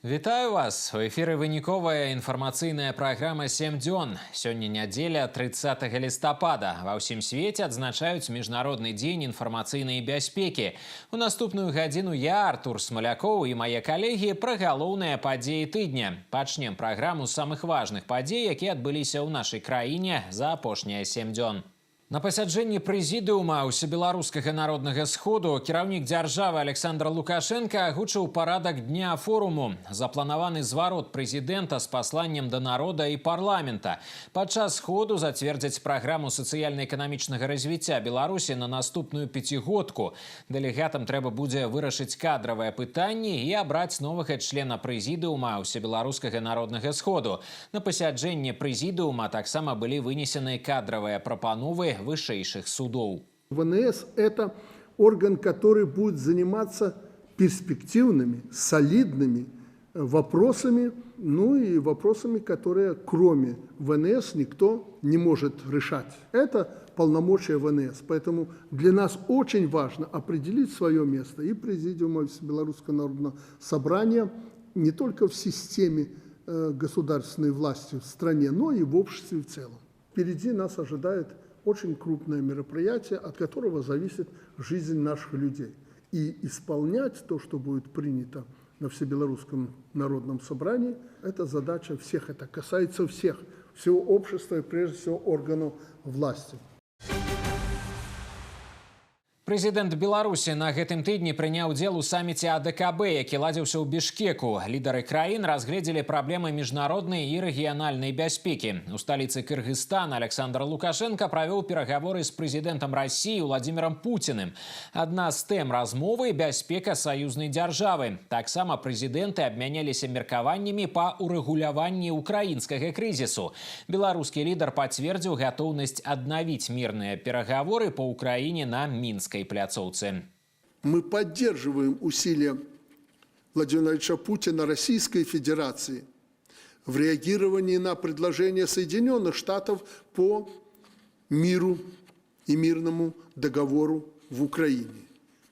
Вітаю вас! У эфіры выніковая інфармацыйная праграма «7 дзён». Сёння нядзеля 30 лістапада. Ва ўсім свеце адзначаюць Міжнародны дзень інфармацыйнай бяспекі. У наступную гадзіну я, Артур Смалякоў і мае калегі пра галоўныя падзеі тыдня. Пачнем праграму самых важных падзей, якія адбыліся ў нашай краіне за апошнія 7 дзён. На пасяджэнні прэзідыума Усебеларускага народнага сходу кіраўнік дзяржавы Александр Лукашенко агучыў парадак дня форуму. Запланаваны зварот прэзідэнта з пасланнем да народа і парламента. Падчас сходу зацвердзяць праграму сацыяльна-эканамічнага развіцця Беларусі на наступную пяцігодку. Дэлегатам трэба будзе вырашыць кадравыя пытанні і абраць новага члена прэзідыума Усебеларускага народнага сходу. На пасяджэнне прэзідыума таксама былі вынесены кадравыя прапановы высшейших судов. ВНС – это орган, который будет заниматься перспективными, солидными вопросами, ну и вопросами, которые кроме ВНС никто не может решать. Это полномочия ВНС. Поэтому для нас очень важно определить свое место и Президиума Белорусского народного собрания не только в системе государственной власти в стране, но и в обществе в целом. Впереди нас ожидает очень крупное мероприятие, от которого зависит жизнь наших людей. И исполнять то, что будет принято на Всебелорусском народном собрании, это задача всех, это касается всех, всего общества и прежде всего органов власти. Прэзідэнт Беларусі на гэтым тыдні прыняў удзел у саміце АДКБ, які ладзіўся ў Бішкеку. Лідары краін разгледзелі праблемы міжнароднай і рэгіянальнай бяспекі. У сталіцы Кыргызстана Александр Лукашенко правёў перагаворы з прэзідэнтам Расіі Владзімірам Пуціным. Адна з тэм размовы – бяспека саюзнай дзяржавы. Таксама прэзідэнты абмяняліся меркаваннямі па урэгуляванні украінскага крызісу. Беларускі лідар пацвердзіў гатоўнасць аднавіць мірныя перагаворы па Украіне на Мінскай пляцоўцы. Мы поддерживаем усилия Владимира Владимировича Путина Российской Федерации в реагировании на предложение Соединенных Штатов по миру и мирному договору в Украине.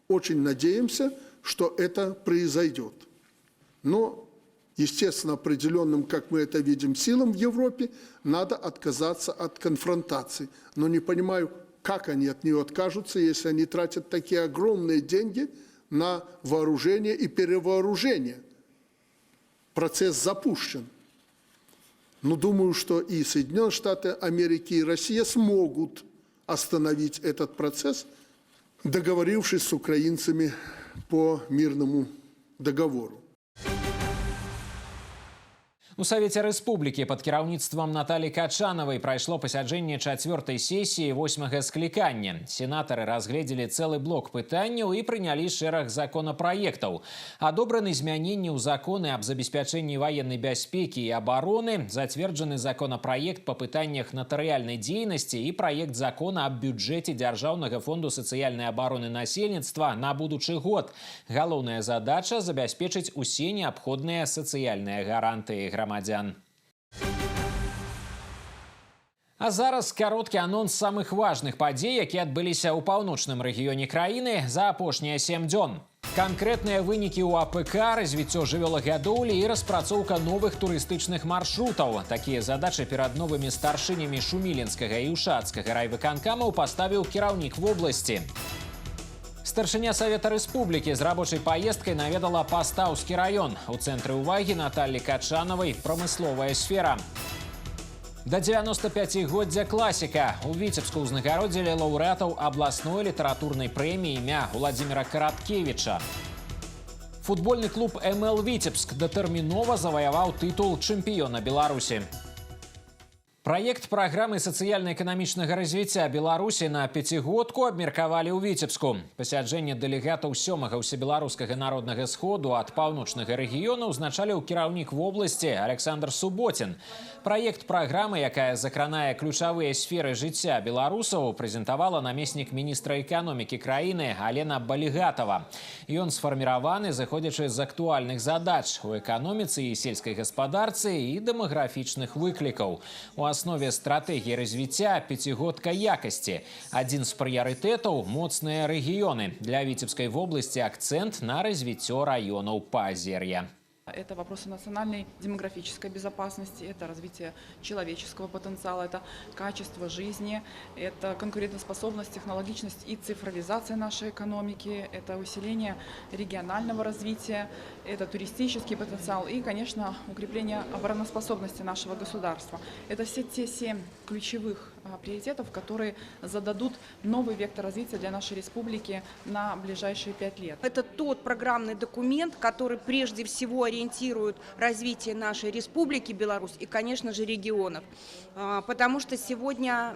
Очень надеемся, что это произойдет. Но, естественно, определенным, как мы это видим, силам в Европе надо отказаться от конфронтации. Но не понимаю, как они от нее откажутся, если они тратят такие огромные деньги на вооружение и перевооружение? Процесс запущен. Но думаю, что и Соединенные Штаты Америки, и Россия смогут остановить этот процесс, договорившись с украинцами по мирному договору. У Савеце Рэспублікі пад кіраўніцтвам Наталі Качанавай прайшло пасяджэнне 4-й сесіі 8-га склікання. Сенатары разгледзелі цэлы блок пытанняў і прынялі шэраг законапраектаў. Адобраны змяненні ў законы аб забеспячэнні ваеннай бяспекі і абароны, зацверджаны законапраект па пытаннях натарыяльнай дзейнасці і праект закона аб бюджэце Дзяржаўнага фонду сацыяльнай абароны насельніцтва на будучы год. Галоўная задача – забяспечыць усе неабходныя сацыяльныя гарантыі грамадзян. А зараз кароткі анонс самых важных падзей, якія адбыліся ў паўночным рэгіёне краіны за апошнія 7 дзён. Канкрэтныя вынікі ў АПК, развіццё жывёлагадоўлі і распрацоўка новых турыстычных маршрутаў. Такія задачы перад новымі старшынямі Шуміленскага і Ушацкага райвыканкамаў паставіў кіраўнік вобласці. Старшыня Савета Рэспублікі з рабочай паездкай наведала Пастаўскі раён. У цэнтры ўвагі Наталі Качанавай прамысловая сфера. Да 95-годдзя класіка. У Віцебску ўзнагародзілі лаўрэатаў абласной літаратурнай прэміі імя Владзіміра Караткевіча. Футбольны клуб МЛ Віцебск датэрмінова заваяваў тытул чэмпіёна Беларусі. Праект праграмы сацыяльна-эканамічнага развіцця Беларусі на пяцігодку абмеркавалі ў Віцебску. Пасяджэнне дэлегатаў 7-га Усебеларускага народнага сходу ад паўночнага рэгіёна ўзначаліў кіраўнік вобласці Александр Суботін. Праект праграмы, якая закранае ключавыя сферы жыцця беларусаў, прэзентавала намеснік міністра эканомікі краіны Алена Балігатава. Ён сфарміраваны, заходзячы з актуальных задач у эканоміцы і сельскай гаспадарцы і дэмаграфічных выклікаў. У аснове стратэгіі развіцця пяцігодка якасці. Адзін з прыярытэтаў – моцныя рэгіёны. Для Віцебскай вобласці акцэнт на развіццё раёнаў Паазер'я. Это вопросы национальной демографической безопасности, это развитие человеческого потенциала, это качество жизни, это конкурентоспособность, технологичность и цифровизация нашей экономики, это усиление регионального развития, это туристический потенциал и, конечно, укрепление обороноспособности нашего государства. Это все те 7 ключевых приоритетов, которые зададут новый вектор развития для нашей республики на ближайшие 5 лет. Это тот программный документ, который прежде всего ориентирует развитие нашей республики Беларусь и, конечно же, регионов. Потому что сегодня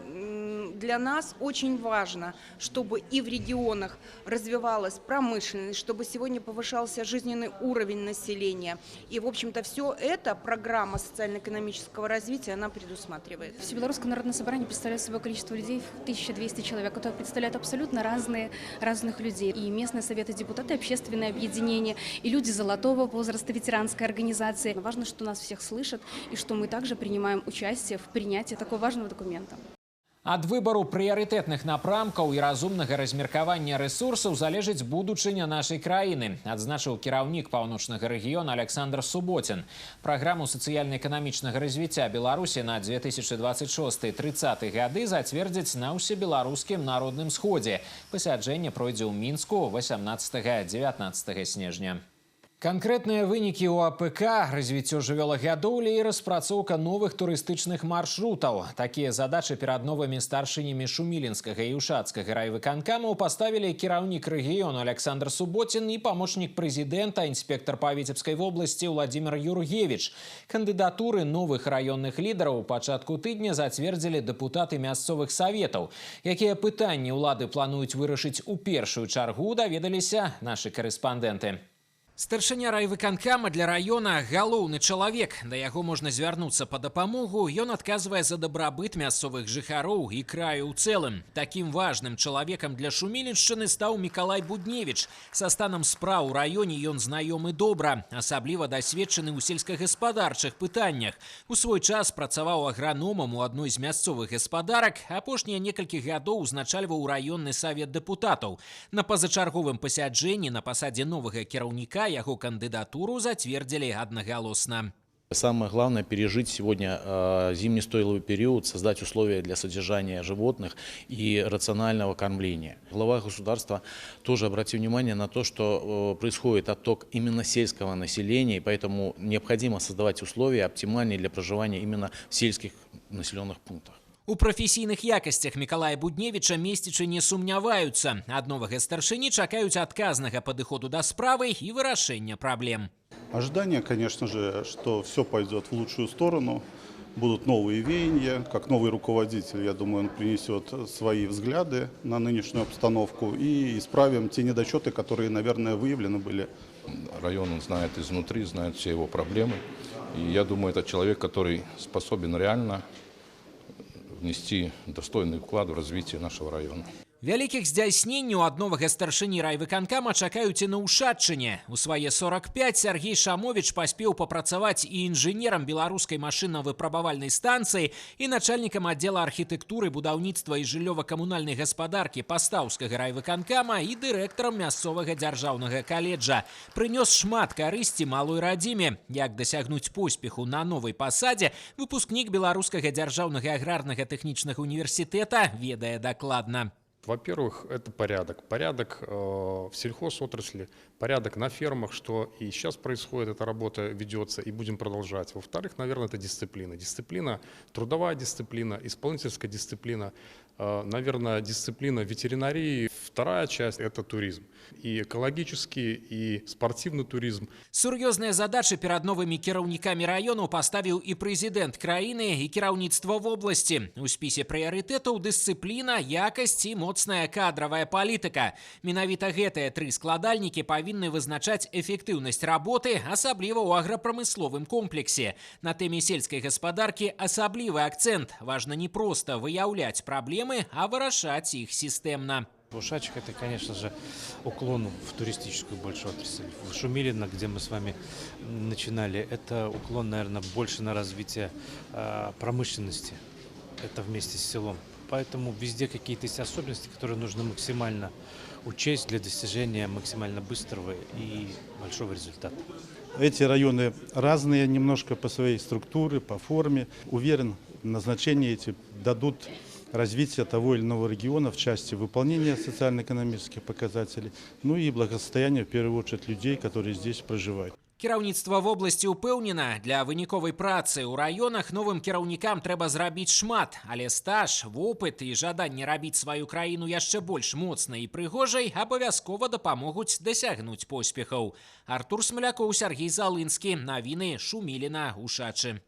для нас очень важно, чтобы и в регионах развивалась промышленность, чтобы сегодня повышался жизненный уровень населения. И, в общем-то, все это программа социально-экономического развития, она предусматривает. Всебелорусское народное собрание представляет собой количество людей в 1200 человек, которые представляют абсолютно разных людей. И местные советы депутаты, общественные объединения, и люди золотого возраста, ветеранской организации. Важно, что нас всех слышат и что мы также принимаем участие в принятии такого важного документа. Ад выбору прыярытэтных напрамкаў і разумнага размеркавання рэсурсаў залежыць будучыня нашай краіны, адзначыў кіраўнік паўночнага рэгіёна Александр Суботин. Праграму сацыяльна-эканамічнага развіцця Беларусі на 2026-30 гады зацвердзяць на ўсебеларускім народным сходзе. Пасяджэнне пройдзе ў Мінску 18-19 снежня. Конкретные вынікі у АПК, развіццё жывёлагадоўлі і распрацоўка новых турыстычных маршрутаў. Такія задачы перад новымі старшынямі Шумілінскага і Ушацкага райвыканкамаў паставілі кіраўнік рэгіёну Александр Суботин і памочнік прэзідэнта, інспектар па Віцебскай вобласці Владимир Юргевич. Кандыдатуры новых раённых лідараў у пачатку тыдня зацвердзілі дэпутаты мясцовых саветаў. Якія пытанні ўлады плануюць вырашыць у першую чаргу, даведаліся нашы карэспандэнты. Старшыня райвыканкама для раёна – галоўны чалавек. Да яго можна звярнуцца па дапамогу. Ён адказвае за дабрабыт мясцовых жыхароў і краю ў цэлым. Такім важным чалавекам для Шуміліншчыны стаў Мікалай Будневіч. Са станам спраў у раёне ён знаёмы добра, асабліва дасведчаны ў сельскагаспадарчых пытаннях. У свой час працаваў аграномам у адной з мясцовых гаспадарак, апошнія некалькі гадоў узначальваў раённы савет дэпутатаў. На пазачарговым пасяджэнні на пасадзе новага кіраўніка яго кандидатуру затвердили одноголосно. Самое главное – пережить сегодня зимний стойловый период, создать условия для содержания животных и рационального кормления. Глава государства тоже обратил внимание на то, что происходит отток именно сельского населения, и поэтому необходимо создавать условия оптимальные для проживания именно в сельских населенных пунктах. У прафесійных якасцях Мікалая Будневіча месцічы не сумняваюцца. Ад новага старшыні чакаюць адказнага падыходу да справы і вырашэння праблем. Ожидание, конечно же, что все пойдет в лучшую сторону. Будут новые веяния. Как новый руководитель, я думаю, он принесет свои взгляды на нынешнюю обстановку и исправим те недочеты, которые, наверное, выявлены были. Район он знает изнутри, знает все его проблемы. И я думаю, это человек, который способен реально внести достойный вклад в развитие нашего района. Вялікіх здзяйсненняў ад новага старшыні райвыканкама чакаюць і на Ушатчыне. У свае 45 Сергей Шамович паспеў папрацаваць і інжынерам беларускай машынна-выпрабавальнай станцыі, і начальнікам аддзела архітэктуры, будаўніцтва і жыллёва-камунальнай гаспадаркі Пастаўскага райвыканкама і дырэктарам мясцовага дзяржаўнага каледжа. Прынёс шмат карысці малой радзіме. Як дасягнуць поспеху на новай пасадзе, выпускнік Беларускага дзяржаўнага аграрнага тэхнічнага універсітэта ведае дакладна. Во-первых, это порядок. Порядок в сельхозотрасли, порядок на фермах, что и сейчас происходит, эта работа ведется и будем продолжать. Во-вторых, наверное, это дисциплина. Дисциплина, трудовая дисциплина, исполнительская дисциплина, наверное, дисциплина ветеринарии. Вторая часть – это туризм. И экологический, и спортивный туризм. Сур'ёзныя задачы перад новымі кіраўнікамі раёну паставіў і прэзідэнт краіны, і кіраўніцтва вобласці. У спісе прыярытэтаў дысцыпліна, якасць і моцная кадравая палітыка. Менавіта гэтыя тры складальнікі павінны вызначаць эфектыўнасць работы, асабліва ў аграпрамысловым комплексе. На тэме сельскай гаспадаркі асаблівы акцэнт. Важна не проста выяўляць праблемы, а вырашаць іх сістэмна. Ушачек – это, конечно же, уклон в туристическую большую отрасль. В Шумилино, где мы с вами начинали, это уклон, наверное, больше на развитие промышленности. Это вместе с селом. Поэтому везде какие-то есть особенности, которые нужно максимально учесть для достижения максимально быстрого и большого результата. Эти районы разные немножко по своей структуре, по форме. Уверен, назначения эти дадут развитие того или иного региона в части выполнения социально-экономических показателей, ну и благосостояния, в первую очередь, людей, которые здесь проживают. Кіраўніцтва вобласці ўпэўнена, для выніковай працы ў раёнах новым кіраўнікам трэба зрабіць шмат, але стаж, вопыт і жаданне рабіць сваю краіну яшчэ больш моцнай і прыгожай абавязкова дапамогуць дасягнуць поспехаў. Артур Смоляков, Сергей Залынскі. Навіны Шуміліна, Ушачы.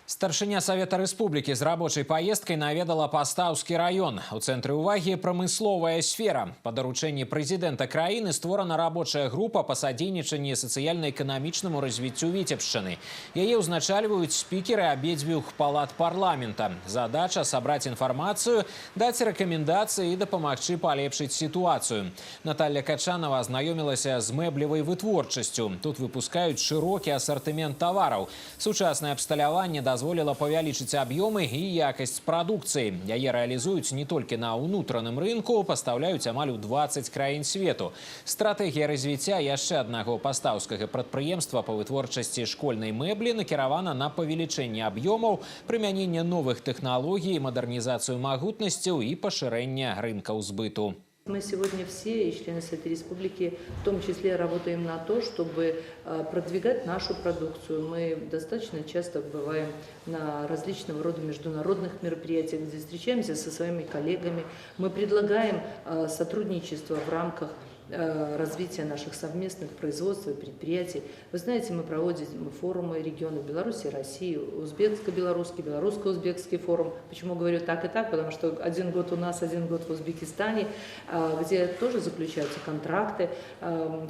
Старшыня Савета Рэспублікі з рабочай паездкай наведала Пастаўскі раён. У цэнтры ўвагі прамысловая сфера. Па даручэнні прэзідэнта краіны створана рабочая група па садзейнічанні сацыяльна-эканамічнаму развіццю Віцебшчыны. Яе ўзначальваюць спікеры абедзвюх палат парламента. Задача сабраць інфармацыю, даць рэкамендацыі і дапамагчы палепшыць сітуацыю. Наталья Качанова азнаёмілася з мэблевай вытворчасцю. Тут выпускаюць шырокі асартымент тавараў. Сучаснае абсталяванне дазволіла павялічыць аб'ёмы і якасць прадукцыі. Яе рэалізуюць не толькі на ўнутраным рынку, пастаўляюць амаль у 20 краін свету. Стратэгія развіцця яшчэ аднаго пастаўскага прадпрыемства па вытворчасці школьнай мэблі накіравана на павелічэнне аб'ёмаў, прымяненне новых тэхналогій, мадэрнізацыю магутнасцяў і пашырэнне рынкаў збыту. Мы сегодня все, и члены Совета Республики, в том числе работаем на то, чтобы продвигать нашу продукцию. Мы достаточно часто бываем на различного рода международных мероприятиях, где встречаемся со своими коллегами. Мы предлагаем сотрудничество в рамках развития наших совместных производств и предприятий. Вы знаете, мы проводим форумы регионов Беларуси, России, узбекско-белорусский, белорусско-узбекский форум. Почему говорю так и так? Потому что один год у нас, один год в Узбекистане, где тоже заключаются контракты,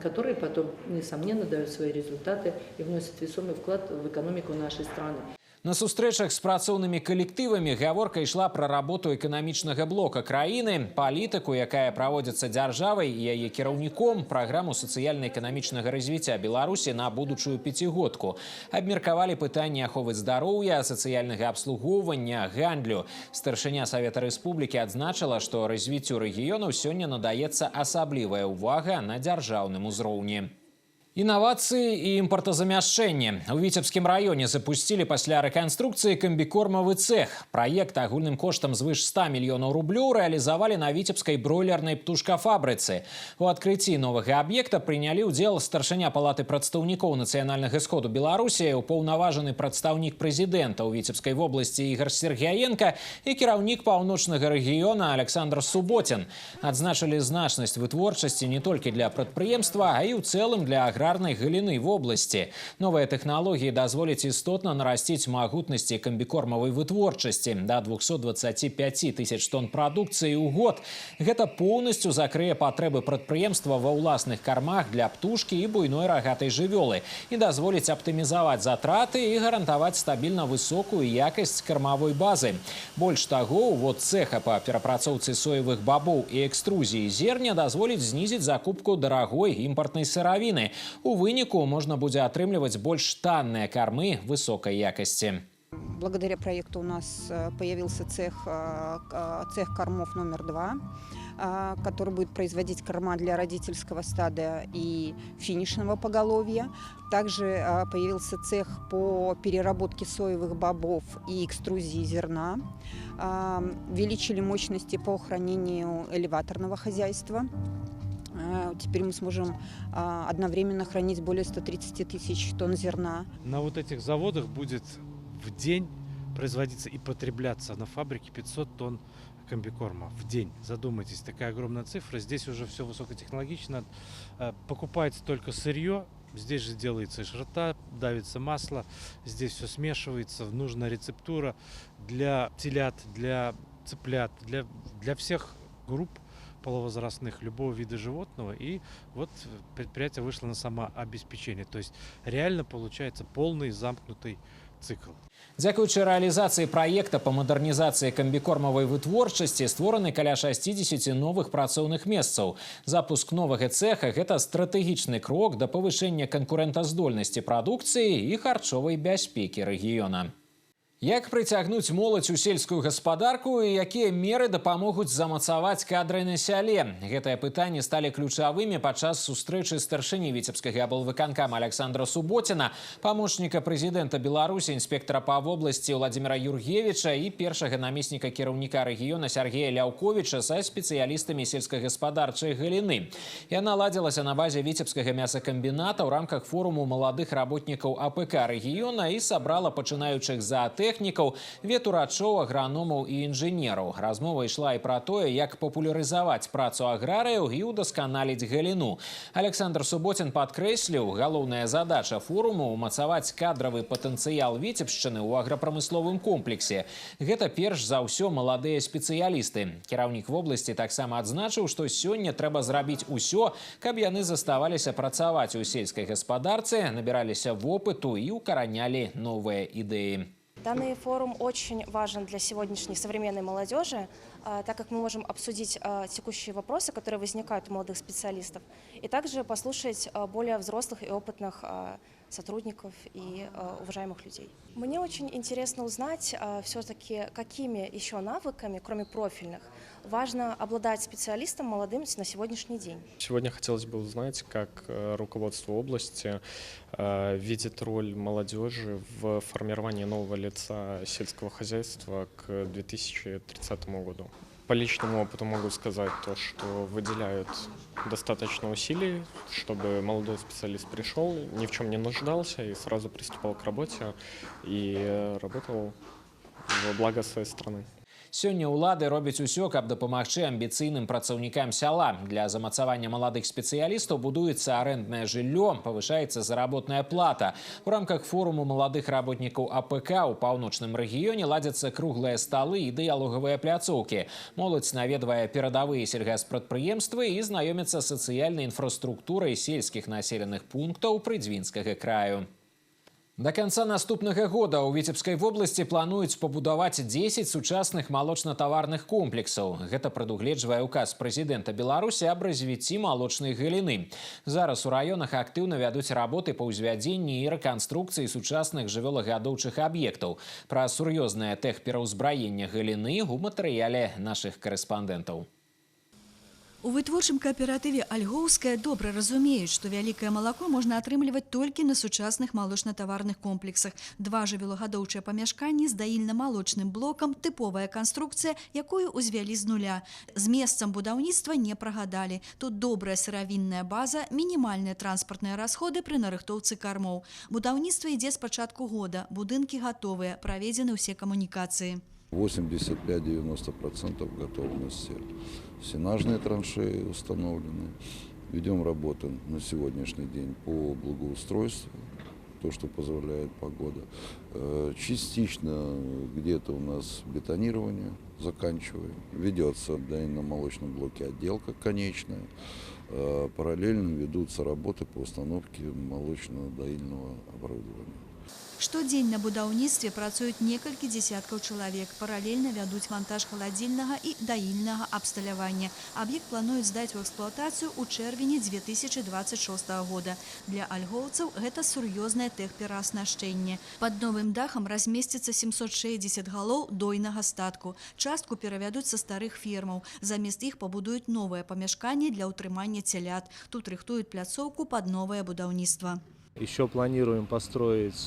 которые потом, несомненно, дают свои результаты и вносят весомый вклад в экономику нашей страны. На сустрэчах з працоўнымі калектывамі гаворка ішла пра работу эканамічнага блока краіны, палітыку, якая праводзіцца дзяржавай і яе кіраўніком, праграму сацыяльна-эканамічнага развіцця Беларусі на будучую пяцігодку. Абмеркавалі пытанні аховы здароўя, сацыяльнага абслугоўвання, гандлю. Старшыня Савета Рэспублікі адзначыла, што развіццю рэгіёнаў сёння надаецца асаблівая ўвага на дзяржаўным узроўні. Інавацыі і імпартазамяшчэнне. У Віцебскім раёне запусцілі пасля рэканструкцыі камбікормавы цэх. Праект агульным коштам звыш 100 мільёнаў рублёў рэалізавалі на віцебскай бройлернай птушкафабрыцы. У адкрыцці новага аб'екта прынялі ўдзел старшыня палаты прадстаўнікоў нацыянальнага сходу Беларусі, упаўнаважаны прадстаўнік прэзідэнта ў Віцебскай вобласці Ігор Сергіяенка і кіраўнік паўночнага рэгіёна Александр Суботін. Адзначылі значнасць вытворчасці не толькі для прадпрыемства, а і ў цэлым для аграрнай галіны вобласці. Новыя тэхналогіі дазволяць істотна нарасціць магутнасці камбікормавай вытворчасці да 225 тысяч тонн прадукцыі ў год. Гэта поўнасцю закрые патрэбы прадпрыемства ва ўласных кармах для птушкі і буйной рагатай жывёлы і дазволіць аптымізаваць затраты і гарантаваць стабільна высокую якасць кармавой базы. Больш таго, увод цэха па перапрацоўцы соевых бабоў і экструзіі зерня дазволіць знізіць закупку дарагой імпартнай сыравіны. У выніку можна будзе атрымліваць больш танныя кормы высокай якасці. Благодаря проекту у нас появился цех кормов номер 2, который будет производить корма для родительского стада и финишного поголовья. Также появился цех по переработке соевых бобов и экструзии зерна. Увеличили мощности по хранению элеваторного хозяйства. Теперь мы сможем одновременно хранить более 130 тысяч тонн зерна. На вот этих заводах будет в день производиться и потребляться на фабрике 500 тонн комбикорма в день. Задумайтесь, такая огромная цифра. Здесь уже все высокотехнологично. Покупается только сырье. Здесь же делается шрота, давится масло. Здесь все смешивается. Нужна рецептура для телят, для цыплят, для всех групп полувозрастных, любого вида животного. И вот предприятие вышло на самообеспечение. То есть реально получается полный замкнутый цикл. Дзякуючы рэалізацыі праекта па мадэрнізацыі камбікормавай вытворчасці створаны каля 60 новых працоўных месцаў. Запуск новага цэха – гэта стратэгічны крок да павышэння канкурэнтаздольнасці прадукцыі і харчовай бяспекі рэгіёна. Як прыцягнуць моладзь у сельскую гаспадарку і якія меры дапамогуць замацаваць кадры на сяле? Гэтыя пытанні сталі ключавымі падчас сустрэчы старшыні віцебскага аблвыканкама Александра Суботіна, памочніка прэзідэнта Беларусі, інспектара па вобласці Владимира Юргевича і першага намесніка кіраўніка рэгіёна Сергея Ляўковіча са спецыялістамі сельскагаспадарчай галіны. Яна ладзілася на базе віцебскага мясакамбіната ў рамках форуму маладых работнікаў АПК рэгіёна і сабрала пачынаючых заатэхнікаў, ветурачоў, аграномаў і інжынераў. Размова ішла і пра тое, як папулярызаваць працу аграрыяў і ўдасканаліць галіну. Александр Суботін падкрэсліў, галоўная задача форуму – умацаваць кадравы патэнцыял Віцебшчыны ў аграпрамысловым комплексе. Гэта перш за ўсё маладыя спецыялісты. Кіраўнік вобласці таксама адзначыў, што сёння трэба зрабіць усё, каб яны заставаліся працаваць у сельскай гаспадарцы, набіраліся вопыту і укаранялі новыя ідэі. Данный форум очень важен для сегодняшней современной молодежи, так как мы можем обсудить текущие вопросы, которые возникают у молодых специалистов, и также послушать более взрослых и опытных сотрудников и уважаемых людей. Мне очень интересно узнать все-таки, какими еще навыками, кроме профильных, важно обладать специалистом молодым на сегодняшний день. Сегодня хотелось бы узнать, как руководство области видит роль молодежи в формировании нового лица сельского хозяйства к 2030 году. По личному опыту могу сказать то, что выделяют достаточно усилий, чтобы молодой специалист пришел, ни в чем не нуждался и сразу приступал к работе и работал во благо своей страны. Сёння ўлады робяць усё, каб дапамагчы амбіцыйным працаўнікам сяла. Для замацавання маладых спецыялістаў будуецца арэнднае жыллё, павышаецца заработная плата. У рамках форуму маладых работнікаў АПК ў паўночным рэгіёне ладзяцца круглыя сталы і дыялогавыя пляцоўкі. Моладзь наведвае перадавыя сельгаспрадпрыемствы і знаёміцца з сацыяльнай інфраструктурай сельскіх населеных пунктаў Прыдзвінскага краю. До конца наступнага года ў Віцебскай вобласці плануюць пабудаваць 10 сучасных малочна-таварных комплексаў. Гэта прадугледжвае указ прэзідэнта Беларусі аб развіцці малочнай галіны. Зараз у раёнах актыўна вядуць работы па ўзвядзенні і рэканструкцыі сучасных жывёлагадоўчых аб'ектаў. Пра сур'ёзнае тэхпераўзбраенне галіны ў матэрыяле нашых корэспандэнтаў. У вытворчым кааператыве «Альгоўская» добра разумеюць, што вялікае малако можна атрымліваць толькі на сучасных малочна-таварных комплексах. 2 жывёлагадоўчыя памяшканні з даільна-малочным блокам, тыповая канструкцыя, якую ўзвялі з нуля. З месцам будаўніцтва не прагадалі. Тут добрая сыравінная база, мінімальныя транспартныя расходы пры нарыхтоўцы кармоў. Будаўніцтва ідзе з пачатку года, будынкі гатовыя, праведзены ўсе камунікацыі. 85-90% готовности. Сенажные траншеи установлены. Ведем работы на сегодняшний день по благоустройству, то, что позволяет погода. Частично где-то у нас бетонирование заканчиваем. Ведется в доильно-молочном блоке отделка конечная. Параллельно ведутся работы по установке молочно-доильного оборудования. Штодзень на будаўніцтве працуюць некалькі дзесяткаў чалавек. Паралельна вядуць мантаж халадзільнага і даільнага абсталявання. Аб'ект плануюць здаць у эксплуатацыю ў чэрвені 2026 года. Для альгоўцаў гэта сур'ёзнае тэхперааснашчэнне. Пад новым дахам размесціцца 760 галоў дойнага статку. Частку перавядуць са старых фермаў. Замест іх пабудуюць новае памяшканне для ўтрымання цялят. Тут рыхтуюць пляцоўку пад новае будаўніцтва. Еще планируем построить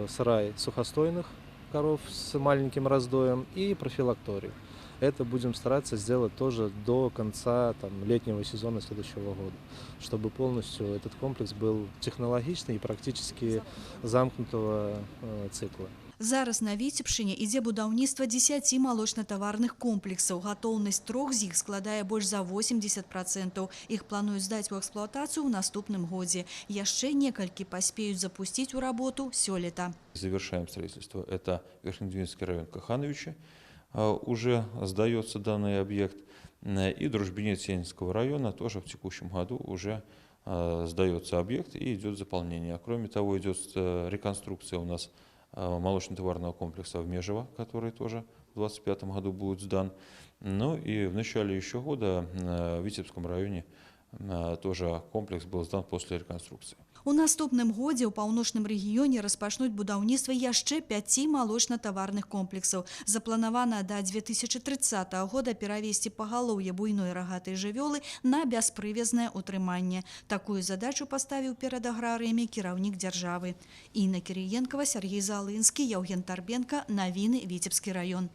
сарай сухостойных коров с маленьким раздоем и профилакторий. Это будем стараться сделать тоже до конца летнего сезона следующего года, чтобы полностью этот комплекс был технологичный и практически замкнутого цикла. Зараз на Віцебшчыне ідзе будаўніцтва 10 малочна-таварных комплексаў. Гатоўнасць 3 з іх складае больш за 80%. Іх плануюць здаць у эксплуатацыю ў наступным годзе. Яшчэ некалькі паспеюць запусціць у работу сёлета. Завершаем строительство. Это Верхнедвинский район Кахановича. Уже сдается данный объект. И Дружбинец Сенинского района тоже в текущем году уже сдается объект и идет заполнение. Кроме того, идет реконструкция у нас молочно-товарного комплекса в Межево, который тоже в 2025 году будет сдан. Ну и в начале еще года в Витебском районе тоже комплекс был сдан после реконструкции. У наступным годзе ў паўночным рэгіёне распачнуць будаўніцтва яшчэ 5 малочна-таварных комплексаў. Запланавана да 2030 года перавесці пагалоўе буйной рагатай жывёлы на бяспрывязнае ўтрыманне. Такую задачу паставіў перад аграрыямі кіраўнік дзяржавы. Інна Кірыенкова, Сергей Залынскі, Яўген Тарбенка. Навіны, Віцебскі раён.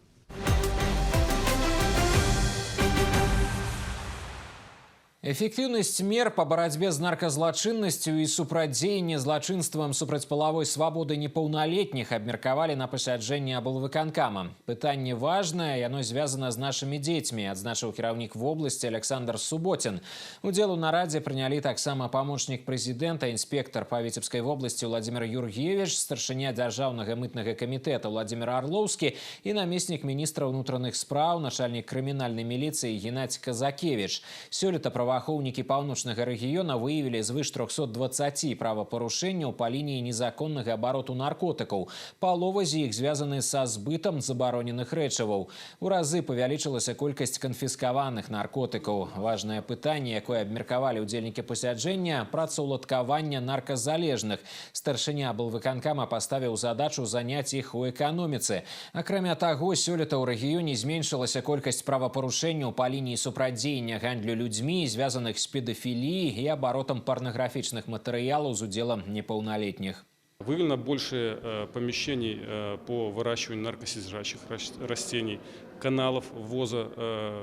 Эфектыўнасць мер па барацьбе з нарказлачыннасцю і супрацьдзеянне злачынствам супраць палавой свабоды непаўналетніх абмеркавалі на пасяджэнні аблвыканкама. Пытанне важнае, яно звязана з нашымі дзецьмі, адзначыў кіраўнік вобласці Александр Суботин. Удзел у нарадзе прынялі таксама памочнік прэзідэнта, інспектар па Віцебскай вобласці Владзімир Юргевіч, старшыня дзяржаўнага мытнага камітэта Владзімир Арлоўскі і намеснік міністра ўнутраных спраў, начальнік крымінальнай міліцыі Геннадзь Казакевіч. Сёлета праваахоўнікі паўночнага рэгіёна выявілі звыш 320 правапарушэнняў па лініі незаконнага абароту наркотыкаў. Палова з іх звязаны са збытам забароненых рэчываў. У разы павялічылася колькасць канфіскаваных наркотыкаў. Важнае пытанне, якое абмеркавалі ўдзельнікі пасяджэння – працаўладкавання нарказалежных. Старшыня аблвыканкама паставіў задачу заняць іх у эканоміцы. Акрамя таго, сёлета ў рэгіёне зменшылася колькасць правапарушэнняў па лініі супрацьдзеяння гандлю людзьмі, звязанных с педофилией и оборотом порнографичных материалов с уделом неполнолетних. Выявлено больше помещений по выращиванию наркосодержащих растений, каналов ввоза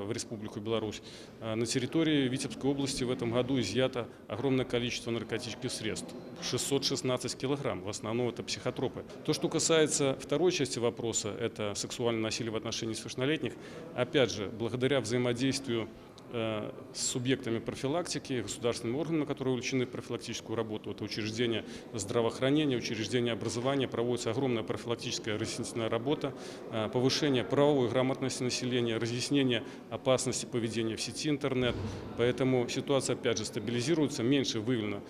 в Республику Беларусь. На территории Витебской области в этом году изъято огромное количество наркотических средств. 616 килограмм, в основном это психотропы. То, что касается второй части вопроса, это сексуальное насилие в отношении несовершеннолетних, опять же, благодаря взаимодействию с субъектами профилактики, государственными органами, которые увлечены в профилактическую работу. Это учреждения здравоохранения, учреждения образования. Проводится огромная профилактическая разъяснительная работа, повышение правовой грамотности населения, разъяснение опасности поведения в сети интернет. Поэтому ситуация опять же стабилизируется, меньше выявлено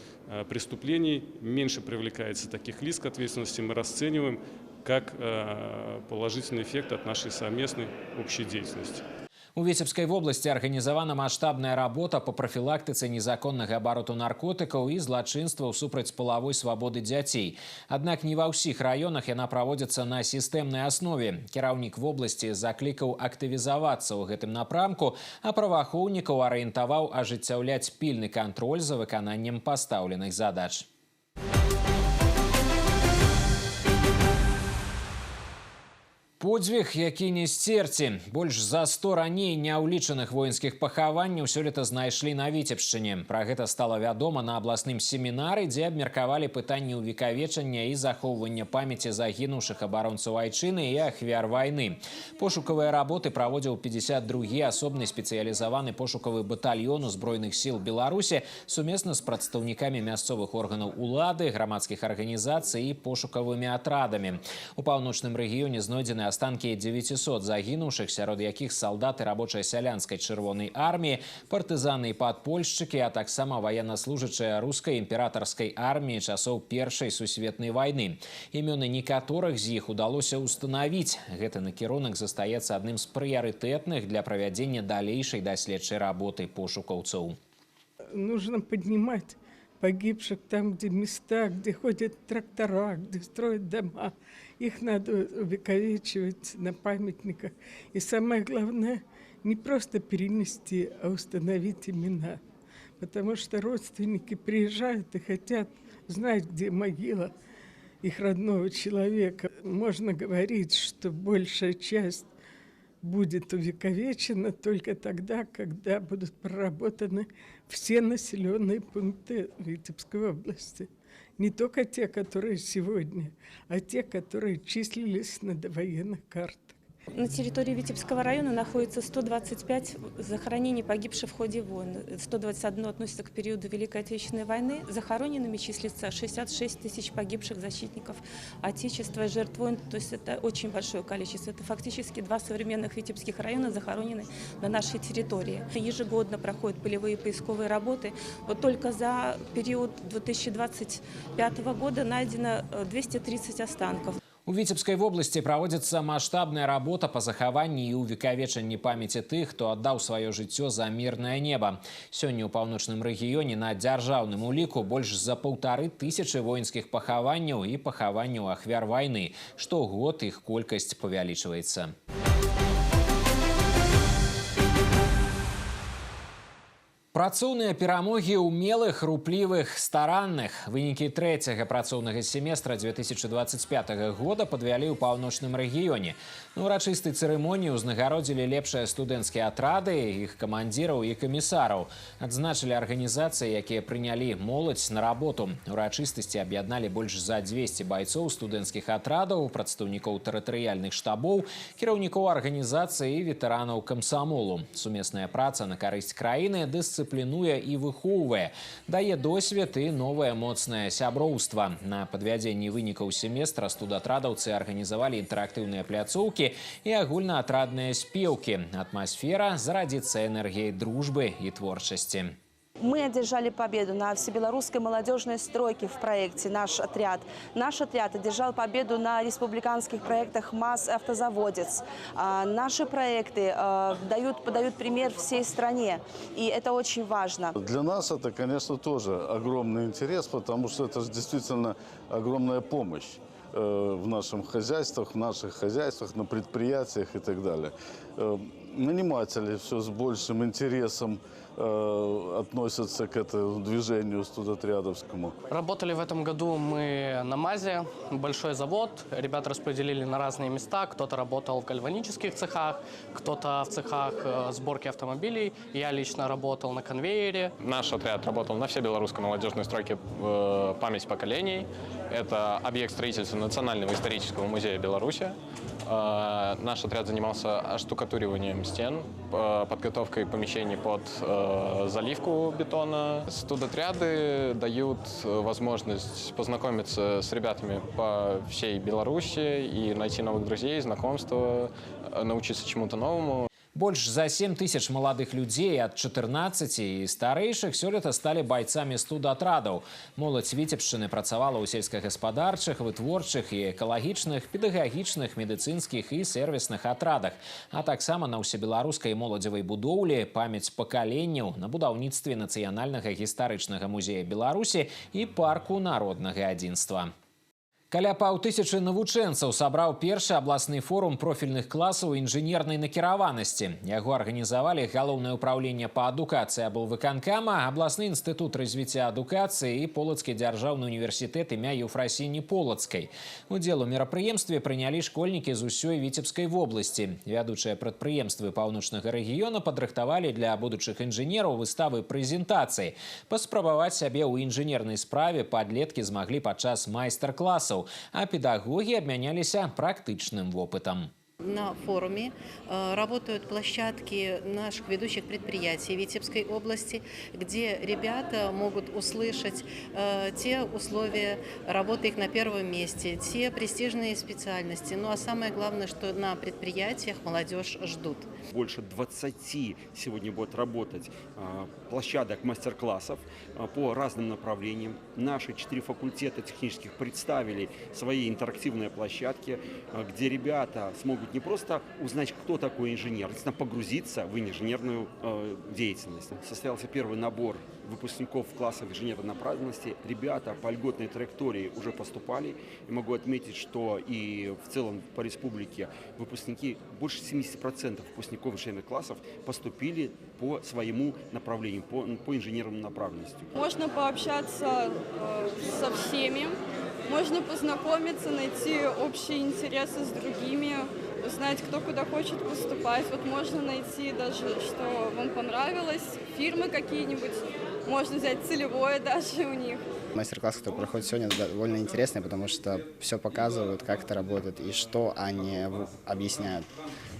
преступлений, меньше привлекается таких лиц к ответственности. Мы расцениваем как положительный эффект от нашей совместной общей деятельности. У Віцебскай вобласці арганізавана маштабная работа по прафілактыцы незаконнага абароту наркотыкаў і злачынстваў супраць палавой свабоды дзяцей. Аднак не ва ўсіх раёнах яна праводзіцца на сістэмнай аснове. Кіраўнік вобласці заклікаў актывізавацца ў гэтым напрамку, а праваахоўнікаў арыентаваў ажыццяўляць пільны кантроль за выкананнем пастаўленых задач. Подзвіг, які не сцерці. Больш за 100 раней няўлічаных воінскіх пахаванняў сёлета знайшлі на Віцебшчыне. Пра гэта стала вядома на абласным семінары, дзе абмеркавалі пытанні ўвекавечання і захоўвання памяці загінуўшых абаронцаў айчыны і ахвяр вайны. Пошукавыя работы праводзіў 52-гі асобны спецыялізаваны пошукавы батальён Узброеных сіл Беларусі сумесна з прадстаўнікамі мясцовых органаў улады, грамадскіх арганізацый і пошукавымі атрадамі. У паўночным рэгіёне знойдзены останки 900 загінуўшых, сярод якіх салдаты рабочай сялянскай чырвонай арміі, партызаны і падпольшчыкі, а таксама ваеннаслужачыя рускай імператарскай арміі часоў Першай сусветнай вайны. Імёны некаторых з іх удалося ўстанавіць. Гэты накірунак застаецца адным з прыярытэтных для правядзення далейшай даследчай работы пошукаўцаў. Нужно поднимать погибших там, где места, где ходят трактора, где строят дома. Их надо увековечивать на памятниках. И самое главное, не просто перенести, а установить имена. Потому что родственники приезжают и хотят знать, где могила их родного человека. Можно говорить, что большая часть будет увековечена только тогда, когда будут проработаны все населенные пункты Витебской области. Не только те, которые сегодня, а те, которые числились на довоенных картах. На территории Витебского района находится 125 захоронений погибших в ходе войн. 121 относится к периоду Великой Отечественной войны. Захороненными числится 66 тысяч погибших защитников Отечества и жертв войн. То есть это очень большое количество. Это фактически 2 современных витебских района захоронены на нашей территории. Ежегодно проходят полевые поисковые работы. Вот только за период 2025 года найдено 230 останков. У У Витебской области проводится масштабная работа по захаванню и увековечанню памяти тех, кто отдал свое жыццё за мирное небо. Сегодня у паўночным рэгіёне на дзяржаўным уліку больше за 1500 воинских пахаванняў и пахаванняў ахвяр войны. Штогод их колькасць павялічваецца. Працоўныя перамогі умелых, руплівых, старанных. Вынікі трэцяга працоўнага семестра 2025 года падвялі ў паўночным рэгіёне. На урачыстай цырымоніі ўзнагародзілі лепшыя студэнцкія атрады, іх камандзіраў і камісараў. Адзначылі арганізацыі, якія прынялі моладзь на работу. Урачыстасці аб'ядналі больш за 200 байцоў студэнцкіх атрадаў, прадстаўнікоў тэрытарыяльных штабоў, кіраўнікоў арганізацыі і ветэранаў камсамолу. Сумесная праца на карысць краіны дысцыплінуе і выхоўвае, дае досвед і новае моцнае сяброўства. На падвядзенні вынікаў семестра студатрадаўцы арганізавалі інтэрактыўныя пляцоўкі і агульнаатрадныя спеўкі. Атмасфера зарадзіцца энергіяй дружбы і творчасці. Мы одержали победу на всебелорусской молодежной стройке в проекте «Наш отряд». Наш отряд одержал победу на республиканских проектах «МАЗ» и «Автозаводец». Наши проекты подают пример всей стране, и это очень важно. Для нас это, конечно, тоже огромный интерес, потому что это действительно огромная помощь в наших хозяйствах, на предприятиях и так далее. Наниматели все с большим интересом относятся к этому движению студотрядовскому. Работали в этом году мы на МАЗе, большой завод. Ребят распределили на разные места. Кто-то работал в гальванических цехах, кто-то в цехах сборки автомобилей. Я лично работал на конвейере. Наш отряд работал на всебелорусской молодежной стройке «Память поколений». Это объект строительства Национального исторического музея Беларуси. Наш отряд занимался оштукатуриванием стен, подготовкой помещений под заливку бетона. Студотряды дают возможность познакомиться с ребятами по всей Беларуси и найти новых друзей, знакомства, научиться чему-то новому. Больш за 7 тысяч маладых людзей ад 14 і старэйшых сёлета сталі байцамі студатрадаў. Моладзь Віцебшчыны працавала ў сельскагаспадарчых, вытворчых і экалагічных, педагагічных, медыцынскіх і сервісных атрадах, а таксама на ўсебеларускай моладзевай будоўлі, памяць пакаленняў, на будаўніцтве Нацыянальнага гістарычнага музея Беларусі і парку народнага адзінства. Каля 500 навучэнцаў сабраў першы абласны форум профільных класаў інжынернай накіраванасці. Яго арганізавалі Галоўнае ўпраўленне па адукацыі аблвыканкама, абласны інстытут развіцця адукацыі і Полацкі дзяржаўны універсітэт імя Еўфрасіні Полацкай. Удзел у мерапрыемстве прынялі школьнікі з усёй Віцебскай вобласці. Вядучыя прадпрыемствы паўночнага рэгіёна падрыхтавалі для будучых інжынераў выставы прэзентацыі. Паспрабаваць сябе ў інжынернай справе падлеткі змаглі падчас майстар-класаў, а педагоги обменялись практичным опытом. На форуме работают площадки наших ведущих предприятий Витебской области, где ребята могут услышать те условия работы их на первом месте, те престижные специальности. Ну а самое главное, что на предприятиях молодежь ждут. Больше 20 сегодня будет работать площадок мастер-классов по разным направлениям. Наши 4 факультета технических представили свои интерактивные площадки, где ребята смогут не просто узнать, кто такой инженер, а действительно погрузиться в инженерную деятельность. Состоялся первый набор выпускников классов инженерной направленности. Ребята по льготной траектории уже поступали. И могу отметить, что и в целом по республике выпускники, больше 70% выпускников инженерных классов поступили по своему направлению, по инженерному направленности. Можно пообщаться со всеми, можно познакомиться, найти общие интересы с другими, узнать, кто куда хочет поступать. Вот можно найти даже, что вам понравилось, фирмы какие-нибудь, можно взять целевое даже у них. Мастер-класс, который проходит сегодня, довольно интересный, потому что все показывают, как это работает и что они объясняют.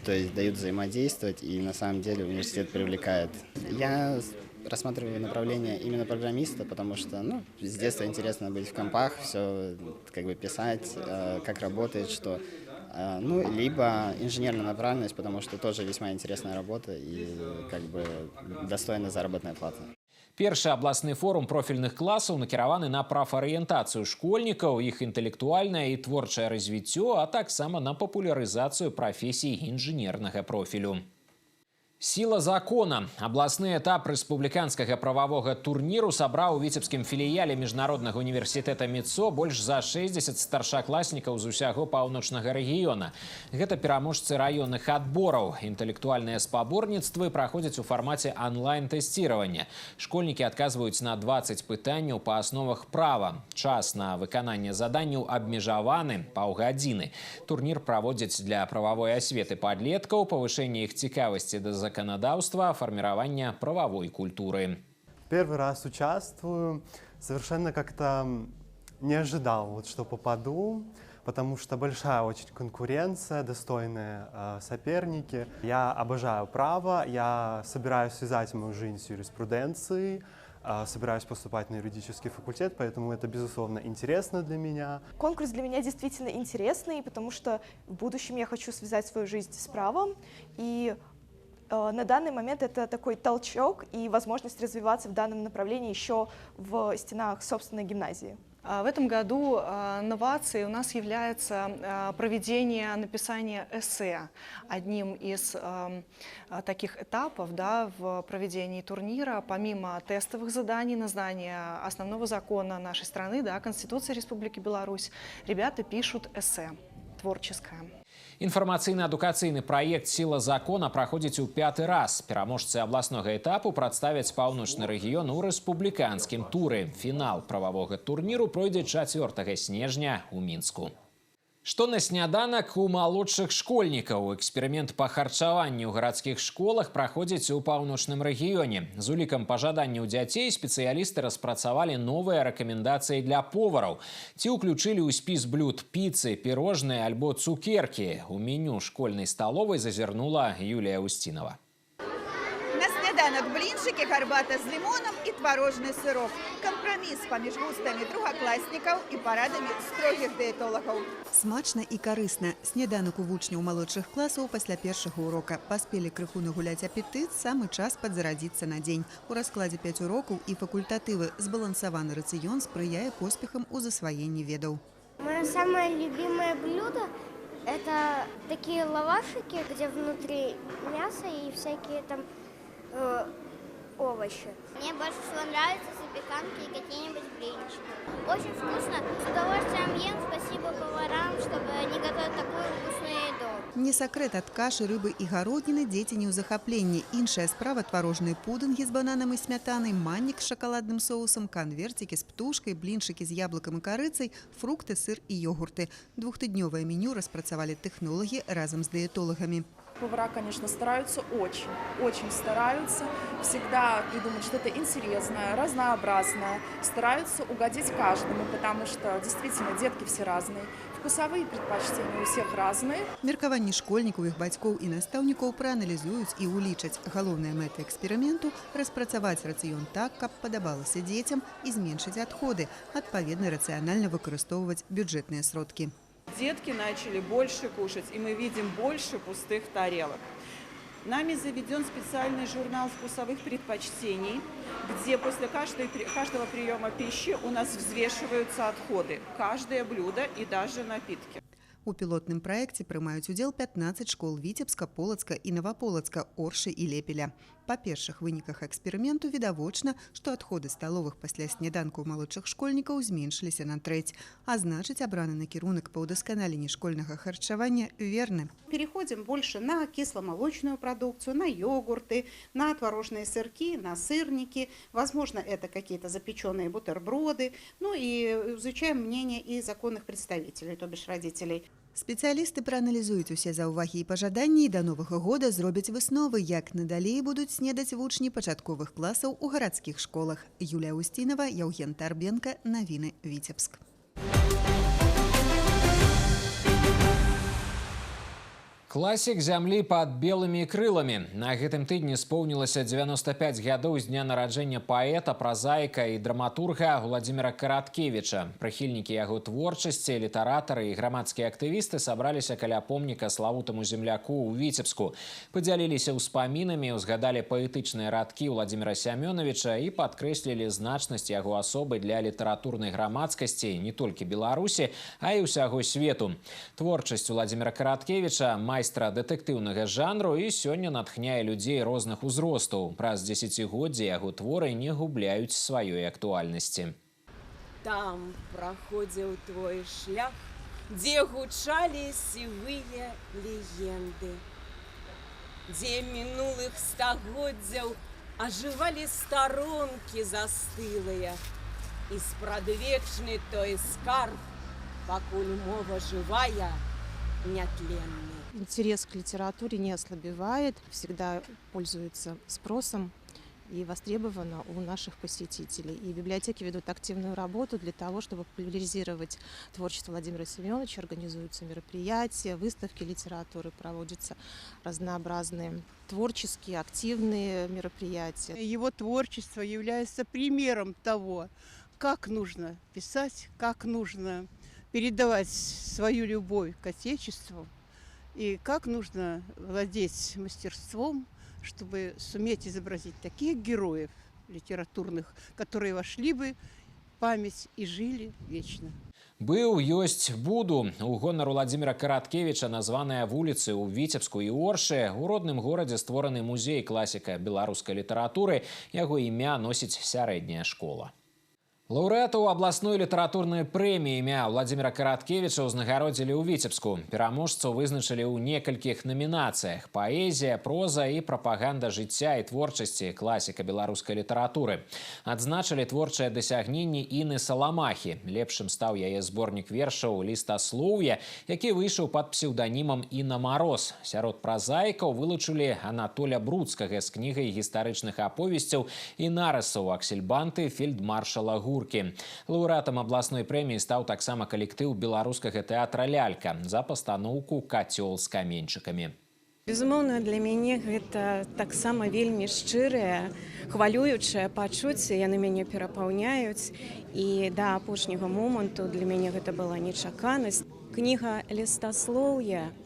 То есть дают взаимодействовать, и на самом деле университет привлекает. Я рассматриваю направление именно программиста, потому что с детства интересно быть в компах, все писать, как работает, что. Либо инженерная направленность, потому что тоже весьма интересная работа и достойная заработная плата. Першы абласны форум профільных класаў накіраваны на прафарыентацыю школьнікаў, іх інтэлектуальнае і творчае развіццё, а таксама на папулярызацыю прафесій інжынернага профілю. Сила закона. Абласны этап рэспубліканскага прававога турніру сабраў у віцебскім філіяле Міжнароднага універсітэта МІЦО больш за 60 старшакласнікаў з усяго паўночнага рэгіёна. Гэта пераможцы раённых адбораў. Інтэлектуальныя спаборніцтвы праходзяць у фармаце онлайн-тэсціравання. Школьнікі адказваюць на 20 пытанняў па асновах права. Час на выкананне заданняў абмежаваны паўгадзіны. Турнір праводзяць для прававой асветы падлеткаў, павышэння іх цікавасці да законодавства, формирования правовой культуры. Первый раз участвую, совершенно как-то не ожидал, что попаду, потому что большая очень конкуренция, достойные соперники. Я обожаю право, я собираюсь связать мою жизнь с юриспруденцией, собираюсь поступать на юридический факультет, поэтому это, безусловно, интересно для меня. Конкурс для меня действительно интересный, потому что в будущем я хочу связать свою жизнь с правом, и на данный момент это такой толчок и возможность развиваться в данном направлении еще в стенах собственной гимназии. В этом году новацией у нас является проведение написания эссе. Одним из таких этапов, в проведении турнира, помимо тестовых заданий на знание основного закона нашей страны, Конституции Республики Беларусь, ребята пишут эссе творческое. Інфармацыйна-адукацыйны праект «Сила закона» праходзіць у 5-й раз. Пераможцы абласнога этапу прадставяць паўночны рэгіён у рэспубліканскім туры. Фінал прававога турніру пройдзе 4 снежня ў Мінску. Што на сняданак у малодшых школьнікаў? Эксперымент па харчаванні ў гарадскіх школах праходзіць у паўночным рэгіёне. З улікам пажаданняў дзяцей спецыялісты распрацавалі новыя рэкамендацыі для повараў. Ці ўключылі ў спіс блюд піцы, пірожныя альбо цукеркі. У меню школьнай сталовай зазірнула Юлія Устинова. На сняданок блинчики, гарбата з лимоном и творожный сырок. Компромисс паміж густамі другакласнікаў і парадамі строгіх дыетолагаў. Смачна і карысна. Сняданак у вучняў малодшых класаў пасля першага урока. Паспелі крыху нагуляць апетыт, самы час падзарадзіцца на дзень. У раскладзе 5 урокаў і факультатывы. Збалансаваны рацыён спрыяе поспехам у засваенні ведаў. Мое самое любимое блюдо – это такие лавашики, где внутри мясо и всякие там овощи. Мне больше всего нравятся запеканки и какие-нибудь блинчики. Очень вкусно, с удовольствием ем. Спасибо поварам, чтобы они готовят такую вкусную еду. Не сакрэт, ад кашы, рыбы і гародніны дзеці не ў захапленні. Іншая справа – творожныя пудынгі з бананам і смятанай, маннік з шакаладным соусам, канверцікі з птушкай, блінчыкі з яблыкам і карыцай, фрукты, сыр і йогурты. Двухтыднёвае меню распрацавалі тэхнолагі разам з дыетолагамі. Повара, конечно, стараются очень стараются всегда придумать что-то интересное, разнообразное, стараются угодить каждому, потому что действительно детки все разные, вкусовые предпочтения у всех разные. Меркаванні школьнікаў, іх бацькоў і настаўнікаў прааналізуюць і улічаць. Галоўная мэта эксперыменту – распрацаваць рацыён так, каб падабалася дзецям і зменшыць адходы, адпаведна рацыянальна выкарыстоўваць бюджэтныя сродкі. Детки начали больше кушать, и мы видим больше пустых тарелок. Нами заведен специальный журнал вкусовых предпочтений, где после каждого приема пищи у нас взвешиваются отходы, каждое блюдо и даже напитки. У пілотным праекце прымаюць удзел 15 школ Віцебска, Полацка і Новополацка, Оршы і Лепеля. Па першых выніках эксперыменту відавочна, што адходы сталовых пасля сняданку малодшых школьнікаў зменшыліся на трэць, а значыць абраны накірунак па ўдасканаленні школьнага харчавання верны. Переходим больше на кисломолочную продукцию, на йогурты, на творожные сырки, на сырники. Возможно, это какие-то запеченные бутерброды. Ну и изучаем мнение и законных представителей, то бишь родителей. Спецыялісты прааналізуюць усе заўвагі і пажаданні і да новага года зробяць высновы, як надалей будуць снедаць вучні пачатковых класаў у гарадскіх школах. Юлія Устинова, Яўген Тарбенка, Навіны, Віцебск. Класік зямлі пад белымі крыламі. На гэтым тыдні споўнілася 95 гадоў з дня нараджэння паэта, празаіка і драматурга Владзіміра Караткевіча. Прыхільнікі яго творчасці, літаратары і грамадскія актывісты сабраліся каля помніка славутаму земляку ў Віцебску. Падзяліліся ўспамінамі, узгадалі паэтычныя радкі Владзіміра Сямёнавіча і падкрэслілі значнасць яго асобы для літаратурнай грамадскасці не толькі Беларусі, а і ўсяго свету. Творчасць Владзіміра Караткевіча майстра дэтэктыўнага жанру і сёння натхняе людзей розных узростаў. Праз дзесяцігоддзі яго творы не губляюць сваёй актуальнасці. Там праходзіў твой шлях, дзе гучалі сівыя легенды, дзе мінулых стагоддзяў ажывалі старонкі застылыя, і спрадвечны той скарб, пакуль мова жывая, нетленный. Интерес к литературе не ослабевает, всегда пользуется спросом и востребовано у наших посетителей. И библиотеки ведут активную работу для того, чтобы популяризировать творчество Владимира Семеновича. Организуются мероприятия, выставки литературы, проводятся разнообразные творческие, активные мероприятия. Его творчество является примером того, как нужно писать, как нужно передавать свою любовь к Отечеству и как нужно владеть мастерством, чтобы суметь изобразить таких героев литературных, которые вошли бы в память и жили вечно. Быў, ёсць, буду. У гонар Владзіміра Караткевіча названыя вуліцы ў Віцебску і Оршы. У родным горадзе створаны музей класіка беларускай літаратуры. Яго імя носіць сярэдняя школа. Лаўрэатаў абласной літаратурнай прэміі імя Владзіміра Караткевіча ўзнагародзілі ў Віцебску. Пераможцаў вызначылі ў некалькіх намінацыях: паэзія, проза і прапаганда жыцця і творчасці класіка беларускай літаратуры. Адзначылі творчыя дасягненні Інны Саламахі. Лепшым стаў яе зборнік вершаў «Лістаслоўе», які выйшаў пад псеўданімам Інна Мароз. Сярод празаікаў вылучылі Анатоля Бруцкага з кнігай гістарычных аповесцяў і нарысаў «Аксельбанты» фельдмаршала Гуркі. Лаўрэатам абласной прэміі стаў таксама калектыў беларускага тэатра «Лялька» за пастаноўку «Кацёл з каменьчыкамі». Безумоўна, для мяне гэта таксама вельмі шчырыя, хвалюючыя пачуцці, яны мяне перапаўняюць. І да апошняга моманту для мяне гэта была нечаканасць. Кніга «Лістаслоўе»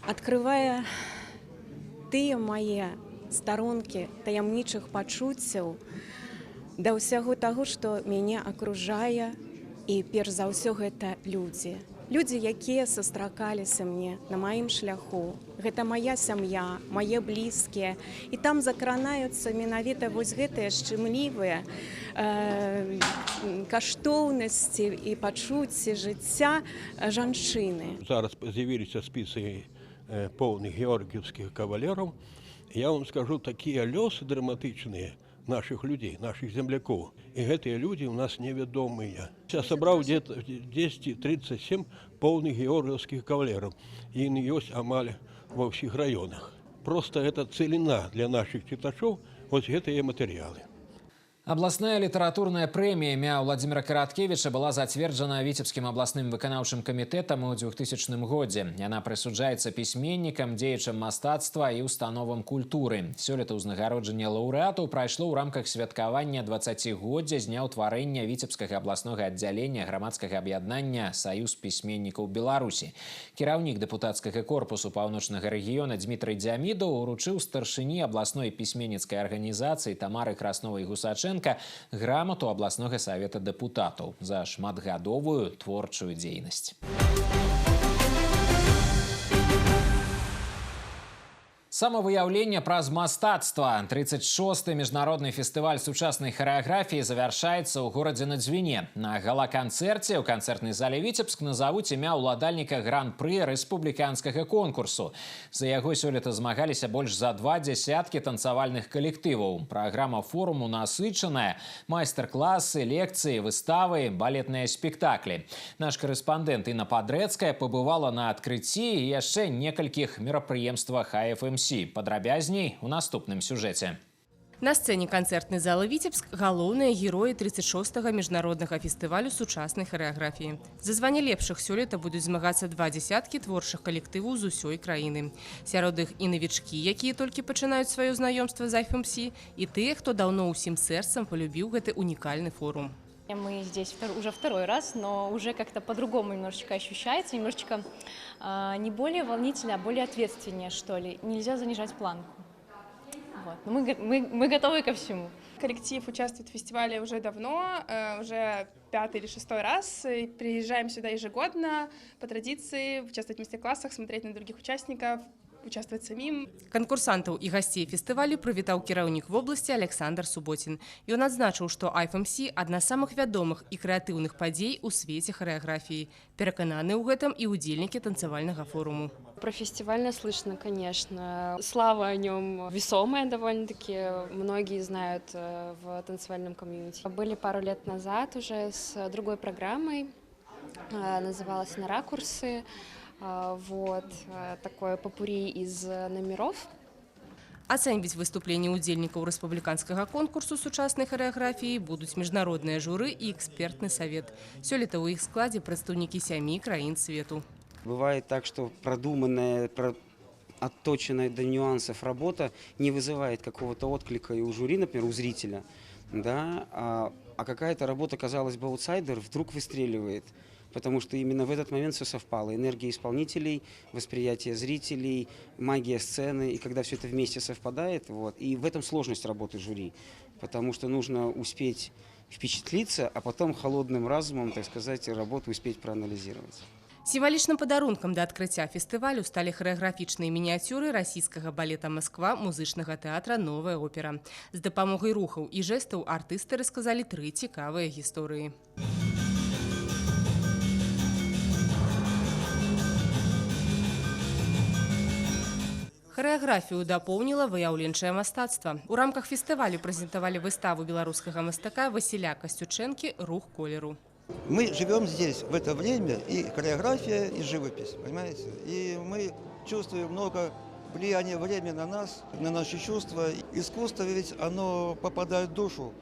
адкрывае тыя мае старонкі таямнічых пачуццяў да ўсяго таго, што мяне акружае, і перш за ўсё гэта людзі. Людзі, якія сустракаліся мне на маім шляху. Гэта моя сям'я, мае блізкія. І там закранаюцца менавіта вось гэтыя шчымлівыя каштоўнасці і пачуцці жыцця жанчыны. Зараз з'явіліся спісы поўных георгіевскіх кавалераў. Я вам скажу, такія лёсы драматычныя наших людей, наших земляков. И гэтыя люди у нас невядомыя. Я собрал где-то 10-37 полных георгиевских кавалеров. И они есть амаль во всех районах. Просто это целина для наших читачов, вот гэтыя материалы. Абласная літаратурная прэмія імя Владзіміра Караткевіча была зацверджана Віцебскім абласным выканаўчым камітэтам у 2000 годзе. Яна прысуджаецца пісьменнікам, дзеячам мастацтва і установам культуры. Сёлета ўзнагароджанне лаўрэатаў прайшло ў рамках святкавання 20годдзя з дня ўтварэння Віцебскага абласнога аддзялення грамадскага аб'яднання «Саюз пісьменнікаў Беларусі». Кіраўнік дэпутацкага корпусу паўночнага рэгіёна Дмітрый Дзямідаў уручыў старшыні абласной пісьменніцкай арганізацыі Тамары Красновай-Гусачэнка грамоту абласнога савета дэпутатаў за шматгадовую творчую дзейнасць. Самовыяўленне праз мастацтва. 36-й міжнародны фестываль сучаснай харэаграфіі завяршаецца ў горадзе на Дзвіне. На гала-канцэрце ў канцэртнай зале Віцебск назавуць імя ўладальніка гран-пры рэспубліканскага конкурсу. За яго сёлета змагаліся больш за 20 танцавальных калектываў. Праграма форуму насычаная. Майстар-класы, лекцыі, выставы, балетныя спектаклі. Наш корэспандэнт Інна Падрэцкая пабывала на адкрыцці і яшчэ некалькіх мерапрыемствах АФМС. Падрабязней у наступным сюжэце. На сцэне канцэртнай залы «Віцебск» галоўныя героі 36-го міжнароднага фестывалю сучаснай харэаграфіі. За званне лепшых сёлета будуць змагацца 20 творчых калектываў з усёй краіны. Сярод іх і навічкі, якія толькі пачынаюць сваё знаёмства з IFMC, і тыя, хто даўно ўсім сэрцам полюбіў гэты унікальны форум. Мы здесь уже второй раз, но уже как-то по-другому немножечко ощущается, немножечко не более волнительно, а более ответственнее, что ли. Нельзя занижать планку. Вот. Но мы готовы ко всему. Коллектив участвует в фестивале уже давно, уже 5-й или 6-й раз. И приезжаем сюда ежегодно по традиции, участвовать в мастер-классах, смотреть на других участников, участвовать самим. Канкурсантаў і гасцей фестывалю прывітаў кіраўнік вобласці Александр Суботин. Ён адзначыў, што IFMC – адна з самых вядомых і крэатыўных падзей у свеце харэаграфіі. Перакананы ў гэтым і ўдзельнікі танцевального форуму. Про фестиваль наслышано, конечно. Слава о нем весомая довольно-таки. Многие знают в танцевальном комьюнити. Были пару лет назад уже с другой программой. Называлась «На ракурсы». Вот, такое попурри из номеров. Ацэньваць выступленні ўдзельнікаў рэспубліканскага конкурсу сучаснай харэаграфіі будуць міжнародныя журы і экспертны савет. Сёлета ў іх складзе прадстаўнікі 7 краін свету. Бывает так, что продуманная, отточенная до нюансов работа не вызывает какого-то отклика и у жюри, например, у зрителя, да, а какая-то работа, казалось бы, аутсайдер, вдруг выстреливает. Потому что именно в этот момент все совпало. Энергия исполнителей, восприятие зрителей, магия сцены. И когда все это вместе совпадает, вот, и в этом сложность работы жюри. Потому что нужно успеть впечатлиться, а потом холодным разумом, так сказать, работу успеть проанализировать. Сімвалічным падарункам да адкрыцця фестывалю сталі харэаграфічныя мініяцюры расійскага балета «Москва» музычнага тэатра «Новая опера». З дапамогай рухаў і жэстаў артысты расказалі 3 цікавыя гісторыі. Харэаграфію дапоўніла выяўленчае мастацтва. У рамках фестывалю прэзентавалі выставу беларускага мастака Васіля Касцючэнкі «Рух колеру». Мы живем здесь в это время, и хореография, и живопись, понимаете? И мы чувствуем много влияния времени на нас, на наши чувства. Искусство ведь оно попадает в душу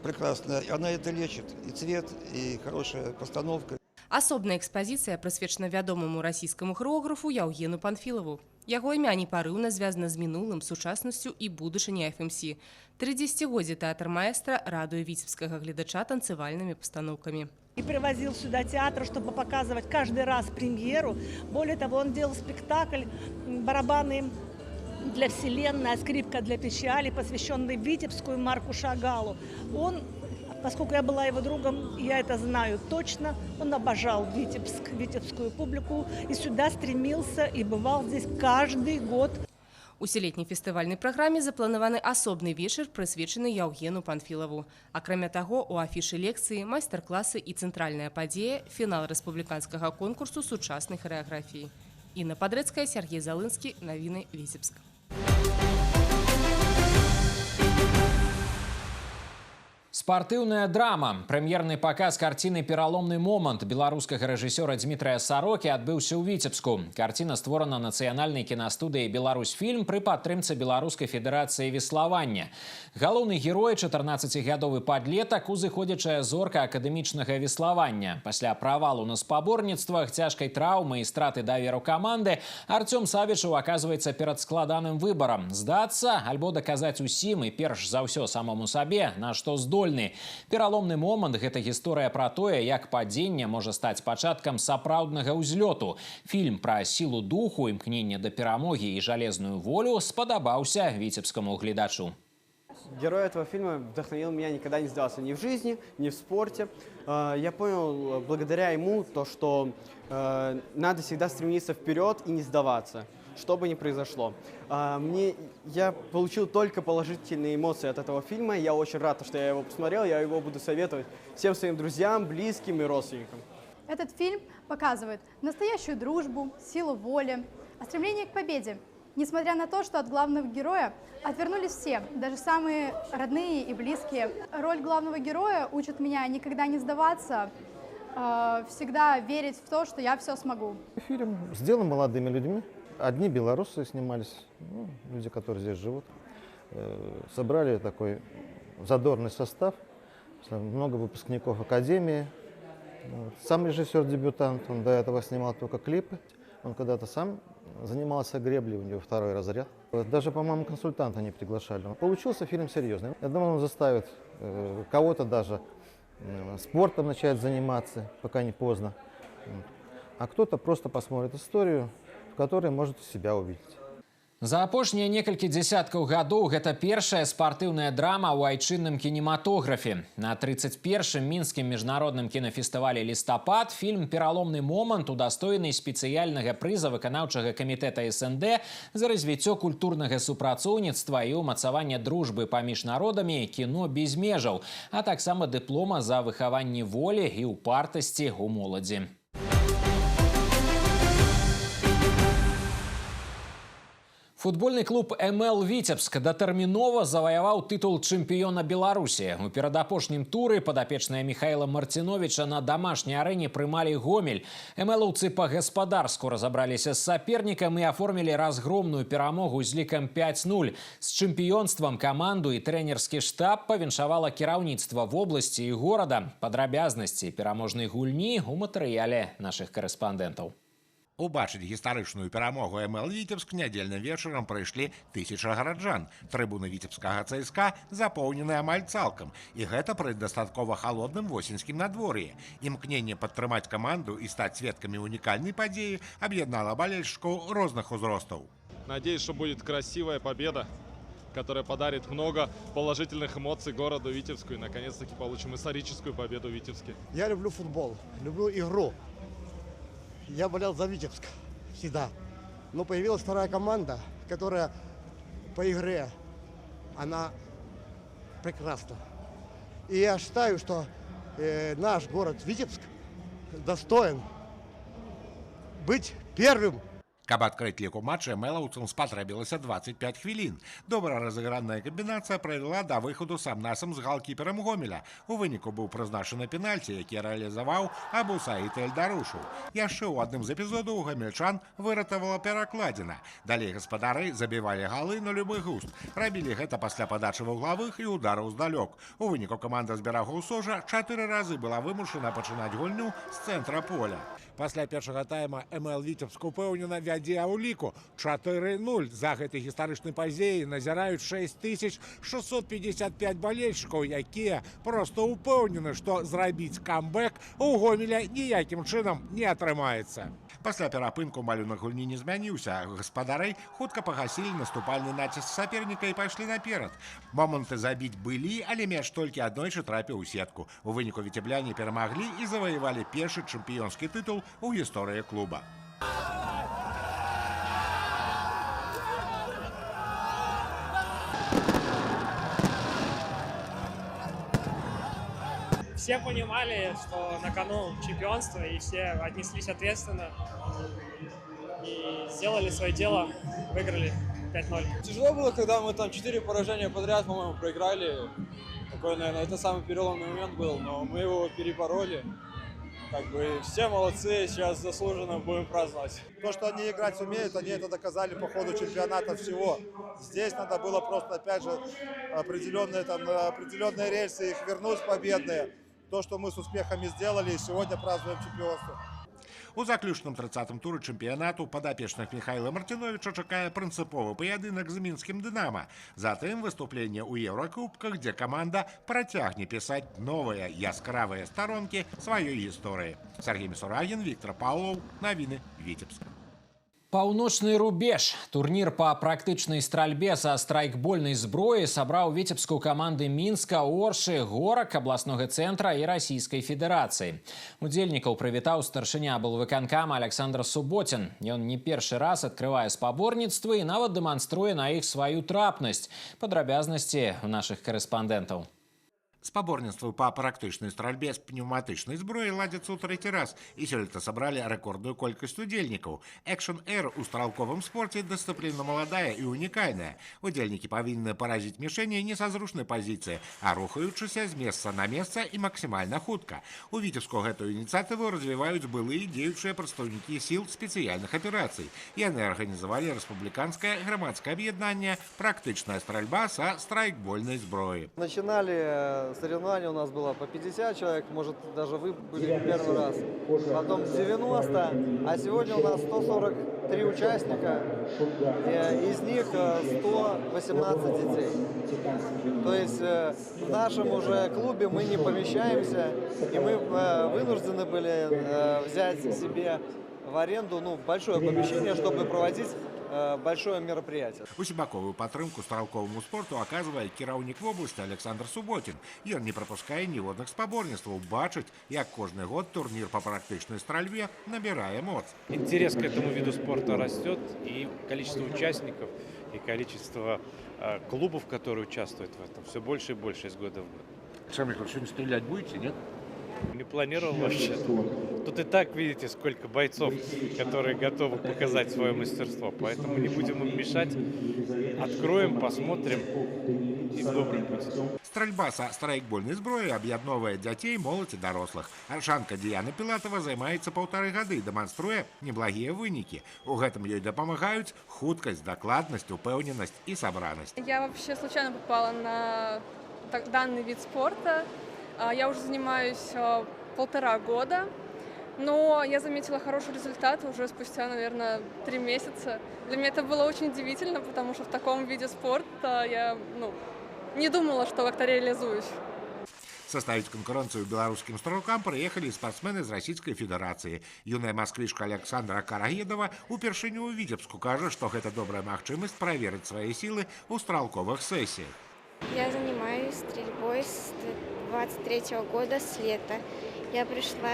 прекрасно, оно это лечит. И цвет, и хорошая постановка. Асобная экспазіцыя прысвечана вядомаму расійскаму хореографу Яўгену Панфілаву. Яго імя непарыўна звязана з мінулым, сучаснасцю і будучыняй IFMC. 30-годзе тэатр маэстра радуе віцебскага гледача танцевальными постановками. И привозил сюда театр, чтобы показывать каждый раз премьеру. Более того, он делал спектакль «Барабаны для вселенной», «Скрипка для печали», посвященный Витебску и Марку Шагалу. Он, поскольку я была его другом, я это знаю точно, он обожал Витебск, витебскую публику и сюда стремился и бывал здесь каждый год. У сялетняй фестывальнай праграме запланаваны асобны вечар, прысвечаны Яўгену Панфілаву. Акрамя таго, у афішы лекцыі, майстар-класы і цэнтральная падзея – фінал рэспубліканскага конкурсу сучаснай харэаграфіі. Інна Падрэцкая, Сергей Залынскі, навіны Віцебск. Спартыўная драма. Прэм'ерны паказ карціны «Пераломны момант» беларускага рэжысёра Дмітрая Сарокі адбыўся ў Віцебску. Карціна створана нацыянальнай кінастудыяй «Беларусьфільм» пры падтрымцы Беларускай федэрацыі веславання. Галоўны герой – 14-гадовы падлетак, узыходзячая зорка акадэмічнага веславання. Пасля правалу на спаборніцтвах, цяжкай траўмы і страты даверу каманды Артём Савічаў аказваецца перад складаным выбарам – здацца альбо даказаць усім і перш за ўсё самому сабе, на што здольны. Пераломны момант – гэта гісторыя пра тое, як падзенне можа стаць пачаткам сапраўднага ўзлёту. Фільм пра сілу духу, імкненне да перамогі і жалезную волю спадабаўся віцебскаму гледачу. Герой этого фильма вдохновил меня никогда не сдаваться ни в жизни, ни в спорте. Я понял благодаря ему то, что надо всегда стремиться вперед и не сдаваться, что бы ни произошло. Я получил только положительные эмоции от этого фильма. Я очень рад, что я его посмотрел. Я его буду советовать всем своим друзьям, близким и родственникам. Этот фильм показывает настоящую дружбу, силу воли, стремление к победе. Несмотря на то, что от главного героя отвернулись все, даже самые родные и близкие. Роль главного героя учит меня никогда не сдаваться, всегда верить в то, что я все смогу. Фильм сделан молодыми людьми. Одни белорусы снимались, люди, которые здесь живут. собрали такой задорный состав, много выпускников академии. Сам режиссер-дебютант, он до этого снимал только клипы. Он когда-то сам занимался греблей, у него 2-й разряд. Даже, по-моему, консультанта не приглашали. Получился фильм серьезный. Я думаю, он заставит кого-то даже спортом начать заниматься, пока не поздно. А кто-то просто посмотрит историю, в которой может себя увидеть. За апошнія некалькі дзесяткаў гадоў гэта першая спартыўная драма ў айчынным кінематографе. На 31-м мінскім міжнародным кінафестывалі «Лістапад» фільм «Пераломны момант» удостоены спецыяльнага прыза выканаўчага камітэта СНД за развіццё культурнага супрацоўніцтва і ўмацавання дружбы паміж народамі кіно без межаў, а таксама дыплома за выхаванне волі і упартасці ў моладзі. Футбольны клуб МЛ «Витебск» датэрмінова заваяваў тытул чэмпіёна Беларусі. У перадапошнім туры падапечныя Михаила Мартиновича на домашняй арэне прымалі Гомель. МЛовцы па-гаспадарску разабраліся з сапернікам і аформілі разгромную перамогу з лікам 5-0. З чэмпіёнствам каманду і трэнерскі штаб павіншавала кіраўніцтва вобласці і горада. Падрабязнасці пераможнай гульні ў матэрыяле нашых карэспандэнтаў. Убачыць гістарычную перамогу МЛ «Витебск» нядзельным вечарам прыйшлі 1000 гараджан. Трыбуны віцебскага ЦСКА запоўнены амаль цалкам. І гэта пры дастаткова халодным восеньскім надвор'і. Імкненне падтрымаць каманду і стаць сведкамі унікальнай падзеі аб'яднала балельшчыкаў розных узростаў. Надеюсь, что будет красивая победа, которая подарит много положительных эмоций городу Витебску. И наконец-таки получим историческую победу в Витебске. Я люблю футбол, люблю игру. Я болел за Витебск всегда. Но появилась вторая команда, которая по игре, она прекрасна. И я считаю, что наш город Витебск достоин быть первым. Каб адкрыць ліку матча, мэлаўцам спатрэбілася 25 хвілін. Добра разыграная камбінацыя прывяла да выхаду сам-насам з галкіперам Гомеля. У выніку быў прызначаны пенальці, які рэалізаваў Абусаід Эльдарушаў. Яшчэ ў адным з эпізодаў гамельчан выратавала перакладзіна. Далей гаспадары забівалі галы на любы густ. Рабілі гэта пасля падачы вуглавых і удараў здалёк. У выніку каманда з берагоў Сожа 4 разы была вымушана пачынаць гульню з цэнтра поля. Пасля першага тайма МЛ «Витебск» упэўнена вядзе ў ліку 4-0. За гэтай гістарычнай падзеяй назіраюць 6655 балельшчыкаў, якія проста ўпэўнены, што зрабіць камбэк у Гомеля ніякім чынам не атрымаецца. Пасля перапынку малюнак гульні не змяніўся. Гаспадары хутка пагасілі наступальны націск саперніка і пайшлі наперад. Моманты забіць былі, але мяч толькі аднойчы трапіў у сетку. У выніку віцебляне перамаглі і заваявалі першы чэмпіёнскі тытул у гісторыі клуба. Все понимали, что на кону чемпионство, и все отнеслись ответственно и сделали свое дело, выиграли 5-0. Тяжело было, когда мы там 4 поражения подряд, по-моему, проиграли. Такой, наверное, это самый переломный момент был, но мы его перебороли. Как бы все молодцы, сейчас заслуженно будем праздновать. То, что они играть умеют, они это доказали по ходу чемпионата всего. Здесь надо было просто, опять же, определенные рельсы, их вернуть победные. То, что мы с успехами сделали, и сегодня празднуем чемпионство. У заключным 30-м туры чэмпіянату падапечных Михаила Мартиновича чакае прынцыповы паядынак з мінскім «Дынама». Затым выступленне ў Еўракубках, дзе каманда працягне пісаць новыя яскравыя старонкі сваёй гісторыі. Сергей Мисурагин, Виктор Павлов. Навіны Витебск. Паўночны рубеж. Турнір па практычнай стральбе са страйкбольнай зброі сабраў віцебскую каманды Мінска, Оршы, Горак, абласнога цэнтра і Расійскай Федэрацыі. Удзельнікаў прывітаў старшыня аблвыканкама Александр Суботин. Ён не першы раз адкрывае спаборніцтвы і нават дэманструе на іх сваю трапнасць. Падрабязнасці ў нашых карэспандэнтаў. Спаборніцтвы па практычнай стральбе з пнеўматычнай зброі ладзяцца ў трэці раз, і сёлета сабралі рэкордную колькасць удзельнікаў. Экшн-Эр у стралковым спорце дысцыпліна маладая і унікальная. Удзельнікі павінны паразіць мішэні не са зручнай пазіцыі, а рухаючыся з месца на месца і максімальна хутка. У Віцебску гэтую ініцыятыву развіваюць былыя дзеючыя прадстаўнікі сіл спецыяльных аперацый. Яны арганізавалі рэспубліканскае грамадскае аб'яднанне «Практычная стральба са страйкбольнай зброі». Начинали соревнования, у нас было по 50 человек, может даже вы были первый раз, потом 90, а сегодня у нас 143 участника, из них 118 детей. То есть в нашем уже клубе мы не помещаемся, и мы вынуждены были взять себе в аренду большое помещение, чтобы проводить большое мероприятие. Усебаковую падтрымку стралковаму спорту аказвае кіраўнік вобласці Александр Суботін. Ён не прапускае ніводных спаборніцтваў, бачыць, як кожны год турнір па практычнай стральбе набірае моц. Интерес к этому виду спорта растет, и количество участников, и количество клубов, которые участвуют в этом, все больше и больше из года в год. Александр Михайлович, сегодня стрелять будете, нет? Не планировал вообще. Тут и так видите, сколько бойцов, которые готовы показать свое мастерство. Поэтому не будем им мешать. Откроем, посмотрим и в добрый путь. Стральба са страйкбольнай зброі аб'ядноўвае дзяцей, моладзь і дарослых. Аршанка Діяна Пілатава займаецца 1,5 гады, дэманструе неблагія вынікі. У гэтым ёй дапамагаюць хуткасць, дакладнасць, упэўненасць і сабранасць. Я вообще случайно попала на данный вид спорта. Я уже занимаюсь 1,5 года, но я заметила хороший результат уже спустя, наверное, 3 месяца. Для меня это было очень удивительно, потому что в таком виде спорта я не думала, что как-то реализуюсь. Составить конкуренцию белорусским стрелкам приехали спортсмены из Российской Федерации. Юная москвичка Александра Карагедова упершыню у Витебску кажа, что это добрая махчимость проверить свои силы у стрелковых сессиях. Я занимаюсь стрельбой с 23-го года, с лета. Я пришла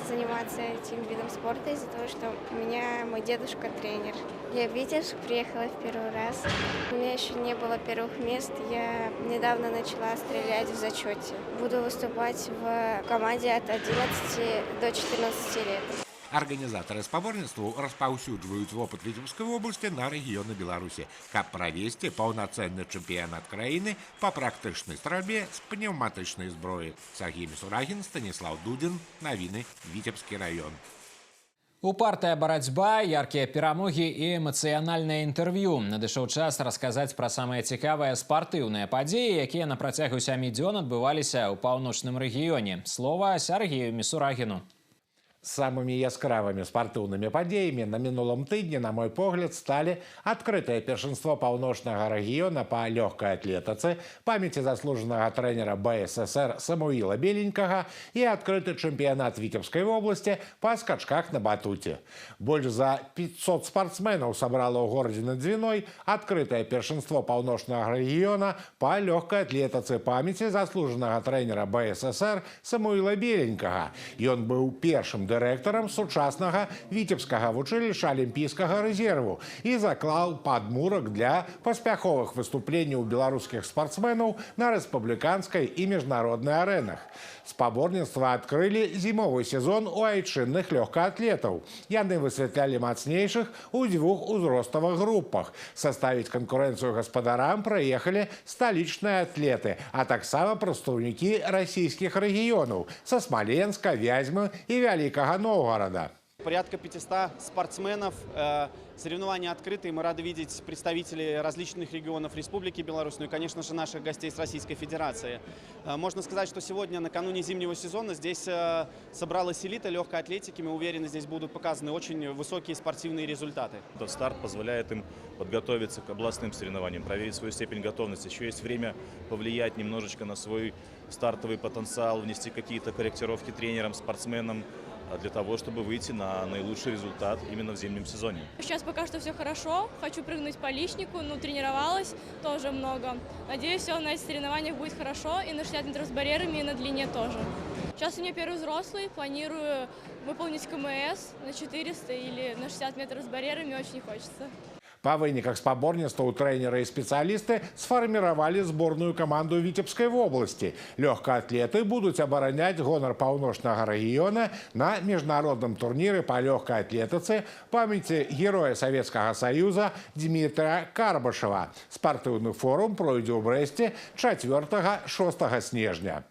заниматься этим видом спорта из-за того, что у меня мой дедушка тренер. Я в Витебск приехала в первый раз. У меня еще не было первых мест. Я недавно начала стрелять в зачете. Буду выступать в команде от 11 до 14 лет. Арганізатары спаборніцтваў распаўсюджваюць вопыт Віцебскай вобласці на рэгіёны Беларусі, каб правесці паўнацэнны чэмпіянат краіны па практычнай стральбе з пнеўматычнай зброі. Сергей Мисурагин, Станислав Дудин. Навіны, Віцебскі раён. Упартая барацьба, яркія перамогі і эмацыянальнае інтэрв'ю. Надышоў час расказаць пра самыя цікавыя спартыўныя падзеі, якія на працягу 7 дзён адбываліся ў паўночным рэгіёне. Слова Сергею Мисурагину. Самыми яскравыми спартыўнымі падзеямі на мінулым тыдні, на мой погляд, сталі адкрытае першынство паўночнага рэгіёна па лёгкай атлетыцы, памяці заслужанага трэнера БССР Самуіла Беленькага і адкрыты чэмпіянат Віцебскай вобласці па скачках на батуце. Больш за 500 спартсменаў сабрала ў горадзе над Двіной адкрытае першынство паўночнага рэгіёна па лёгкай атлетыцы, памяці заслужанага трэнера БССР Самуіла Беленькага. Ён быў першым дырэктарам сучаснага віцебскага вучылішча алімпійскага рэзерву і заклаў падмурак для паспяховых выступленняў беларускіх спартсменаў на рэспубліканскай і міжнароднай арэнах. Спаборніцтва адкрылі зімовы сезон у айчынных лёгкаатлетаў. Яны высвятлялі мацнейшых у 2 узроставых групах. Составіць канкурэнцыю гаспадарам прыехалі сталічныя атлеты, а таксама прадстаўнікі расійскіх рэгіёнаў са Смаленска, Вязьмы і Вялікага Новгорода. Порядка 500 спортсменов. Соревнования открыты. Мы рады видеть представителей различных регионов Республики Беларусь, ну и, конечно же, наших гостей с Российской Федерации. Можно сказать, что сегодня, накануне зимнего сезона, здесь собралась элита легкой атлетики. Мы уверены, здесь будут показаны очень высокие спортивные результаты. Этот старт позволяет им подготовиться к областным соревнованиям, проверить свою степень готовности. Еще есть время повлиять немножечко на свой стартовый потенциал, внести какие-то корректировки тренерам, спортсменам, для того, чтобы выйти на наилучший результат именно в зимнем сезоне. Сейчас пока что все хорошо. Хочу прыгнуть по личнику, тренировалась тоже много. Надеюсь, все на этих соревнованиях будет хорошо и на 60 метров с барьерами, и на длине тоже. Сейчас у меня первый взрослый. Планирую выполнить КМС на 400 или на 60 метров с барьерами. Очень хочется. По выніках спаборніцтваў трэнеры і спецыялісты сфарміравалі зборную каманду Віцебскай вобласці. Лёгкаатлеты будуць абараняць гонар паўночнага рэгіёна на міжнародным турніры па лёгкай атлетыцы памяці героя Савецкага Саюза Дмітрия Карбашева. Спартыўны форум пройдзе ў Брэсце 4-6 снежня.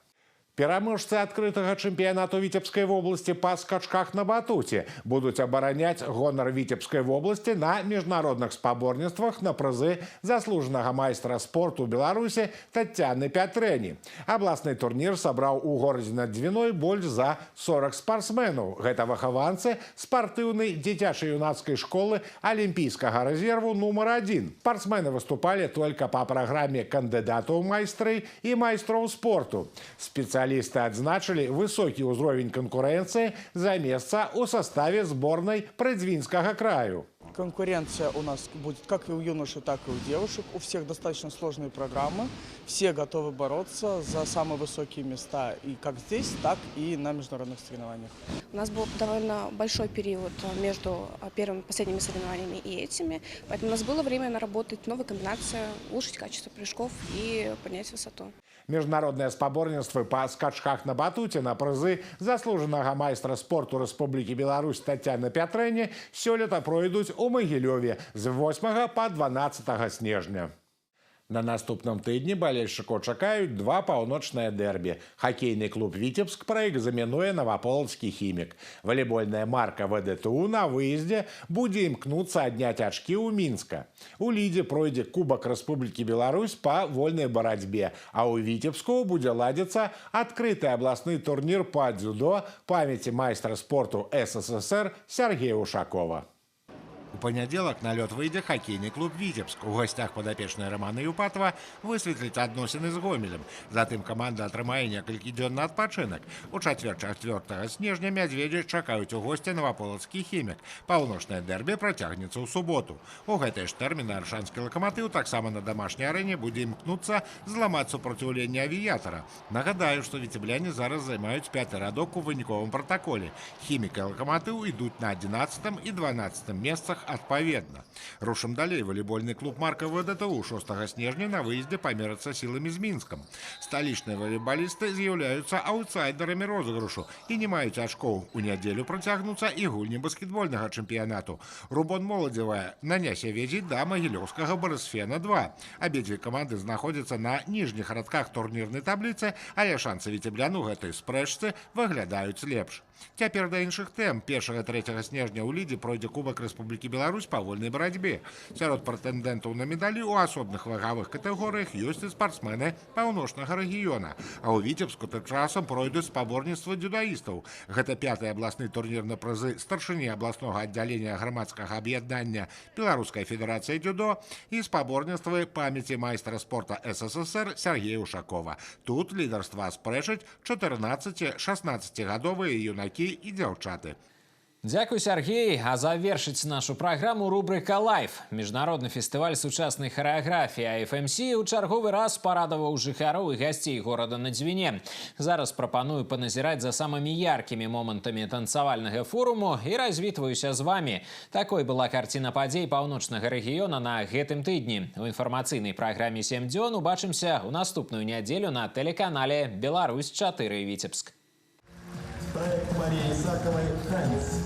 Пераможцы адкрытага чэмпіянату Віцебскай вобласці па скачках на батуце будуць абараняць гонар Віцебскай вобласці на міжнародных спаборніцтвах на прызы заслужанага майстра спорту Беларусі Таццяны Пятрэні. Абласны турнір сабраў у горадзе над Двіной больш за 40 спартсменаў. Гэта выхаванцы спартыўнай дзіцяча-юнацкай школы алімпійскага рэзерву нумар 1. Спартсмены выступалі толькі па праграме кандыдатаў у майстры і майстроў спорту. Спецыялісты адзначылі высокі ўзровень канкурэнцыі за месца ў саставе зборнай Прыдзвінскага краю. Конкуренция у нас будет как и у юношей, так и у девушек. У всех достаточно сложные программы. Все готовы бороться за самые высокие места и как здесь, так и на международных соревнованиях. У нас был довольно большой период между первыми и последними соревнованиями и этими. Поэтому у нас было время наработать новые комбинации, улучшить качество прыжков и поднять высоту. Міжнародныя спаборніцтвы па скачках на батуце на прызы заслужанага майстра спорту Рэспублікі Беларусь Таццяны Пятрэні сёлета пройдуць у Магілёве з 8 па 12 снежня. На наступным тыдні балельшчыкоў чакаюць два паўночныя дэрбі. Хакейны клуб «Віцебск» праэкзаменуе Наваполацкі «Хімік». Валейбольная марка ВДТУ на выездзе будзе імкнуцца адняць ачкі ў Мінска. У Лідзе пройдзе Кубак Рэспублікі Беларусь па вольнай барацьбе, а ў Віцебску будзе ладзіцца адкрыты абласны турнір па дзюдо памяці майстра спорту СССР Сергея Ушакова. У панядзелак на лёд выйдзе хакейны клуб «Віцебск». У гасцях падапечнай Рамана Юпатова высветліць адносіны з Гомелем. Затым каманда атрымае некалькі дзён на адпачынак. У чацвер 4 снежня мядзведзі чакаюць у госці Наваполацкі «Хімік». Паўночнае дэрбі працягнецца ў суботу. У гэтыя ж тэрміны аршанскі «Лакаматыў» таксама на дамашняй арэне будзе імкнуцца зламаць супраціўленне авіятара. Нагадаю, што віцебляне зараз займаюць 5-й радок у выніковым пратаколе. «Хімік» і «Лакаматыў» ідуць на 11 і 12 месцах адпаведна. Рушым далей. Валейбольны клуб марка ВДТУ 6 снежня на выездзе памерацца сіламі з Мінскам. Сталічныя валейбалісты з'яўляюцца аўтсайдерамі розыгрышу і не маюць ачкоў. У нядзелю працягнуцца і гульні баскетбольнага чэмпіянату. Рубон Моладзевая на Нясяведзі да Магілёўскага Барысфена-2. Абедзве каманды знаходзяцца на ніжніх радках турнірнай табліцы, але шансы віцеблян у гэтай спрэчцы выглядаюць лепш. Цяпер да іншых тэм. 1-3 снежня ў Лідзе пройдзе Кубак Рэспублікі Беларусь па вольнай барацьбе. Сярод прэтэндэнтаў на медалі ў асобных вагавых катэгорыях ёсць і спартсмены паўночнага рэгіёна. А ў Віцебску тым часам пройдуць спаборніцтва дзюдаістаў. Гэта 5-й абласны турнір на прызы старшыні абласнога аддзялення грамадскага аб'яднання Беларускай федэрацыі дзюдо і спаборніцтвы памяці майстра спорта СССР Сергея Ушакова. Тут лідарства спрэчаць 14-16гадовыя юнакі і дзяўчаты. Дзякуй, Сергей. А завершыць нашу праграму рубрика «Лайф». Міжнародны фестываль сучаснай харэаграфіі АФМС ў чарговы раз парадаваў жыхароў і гасцей горада на Двіне. Зараз прапаную паназіраць за самымі яркімі момантамі танцавальнага форуму і развітваюся з вами. Такой была карціна падзей паўночнага рэгіёна на гэтым тыдні. У інфармацыйнай праграме «7 дзён» убачымся ў наступную нядзелю на тэлеканале «Беларусь-4» Віцебск. Проект Марии Исаковой «Танец».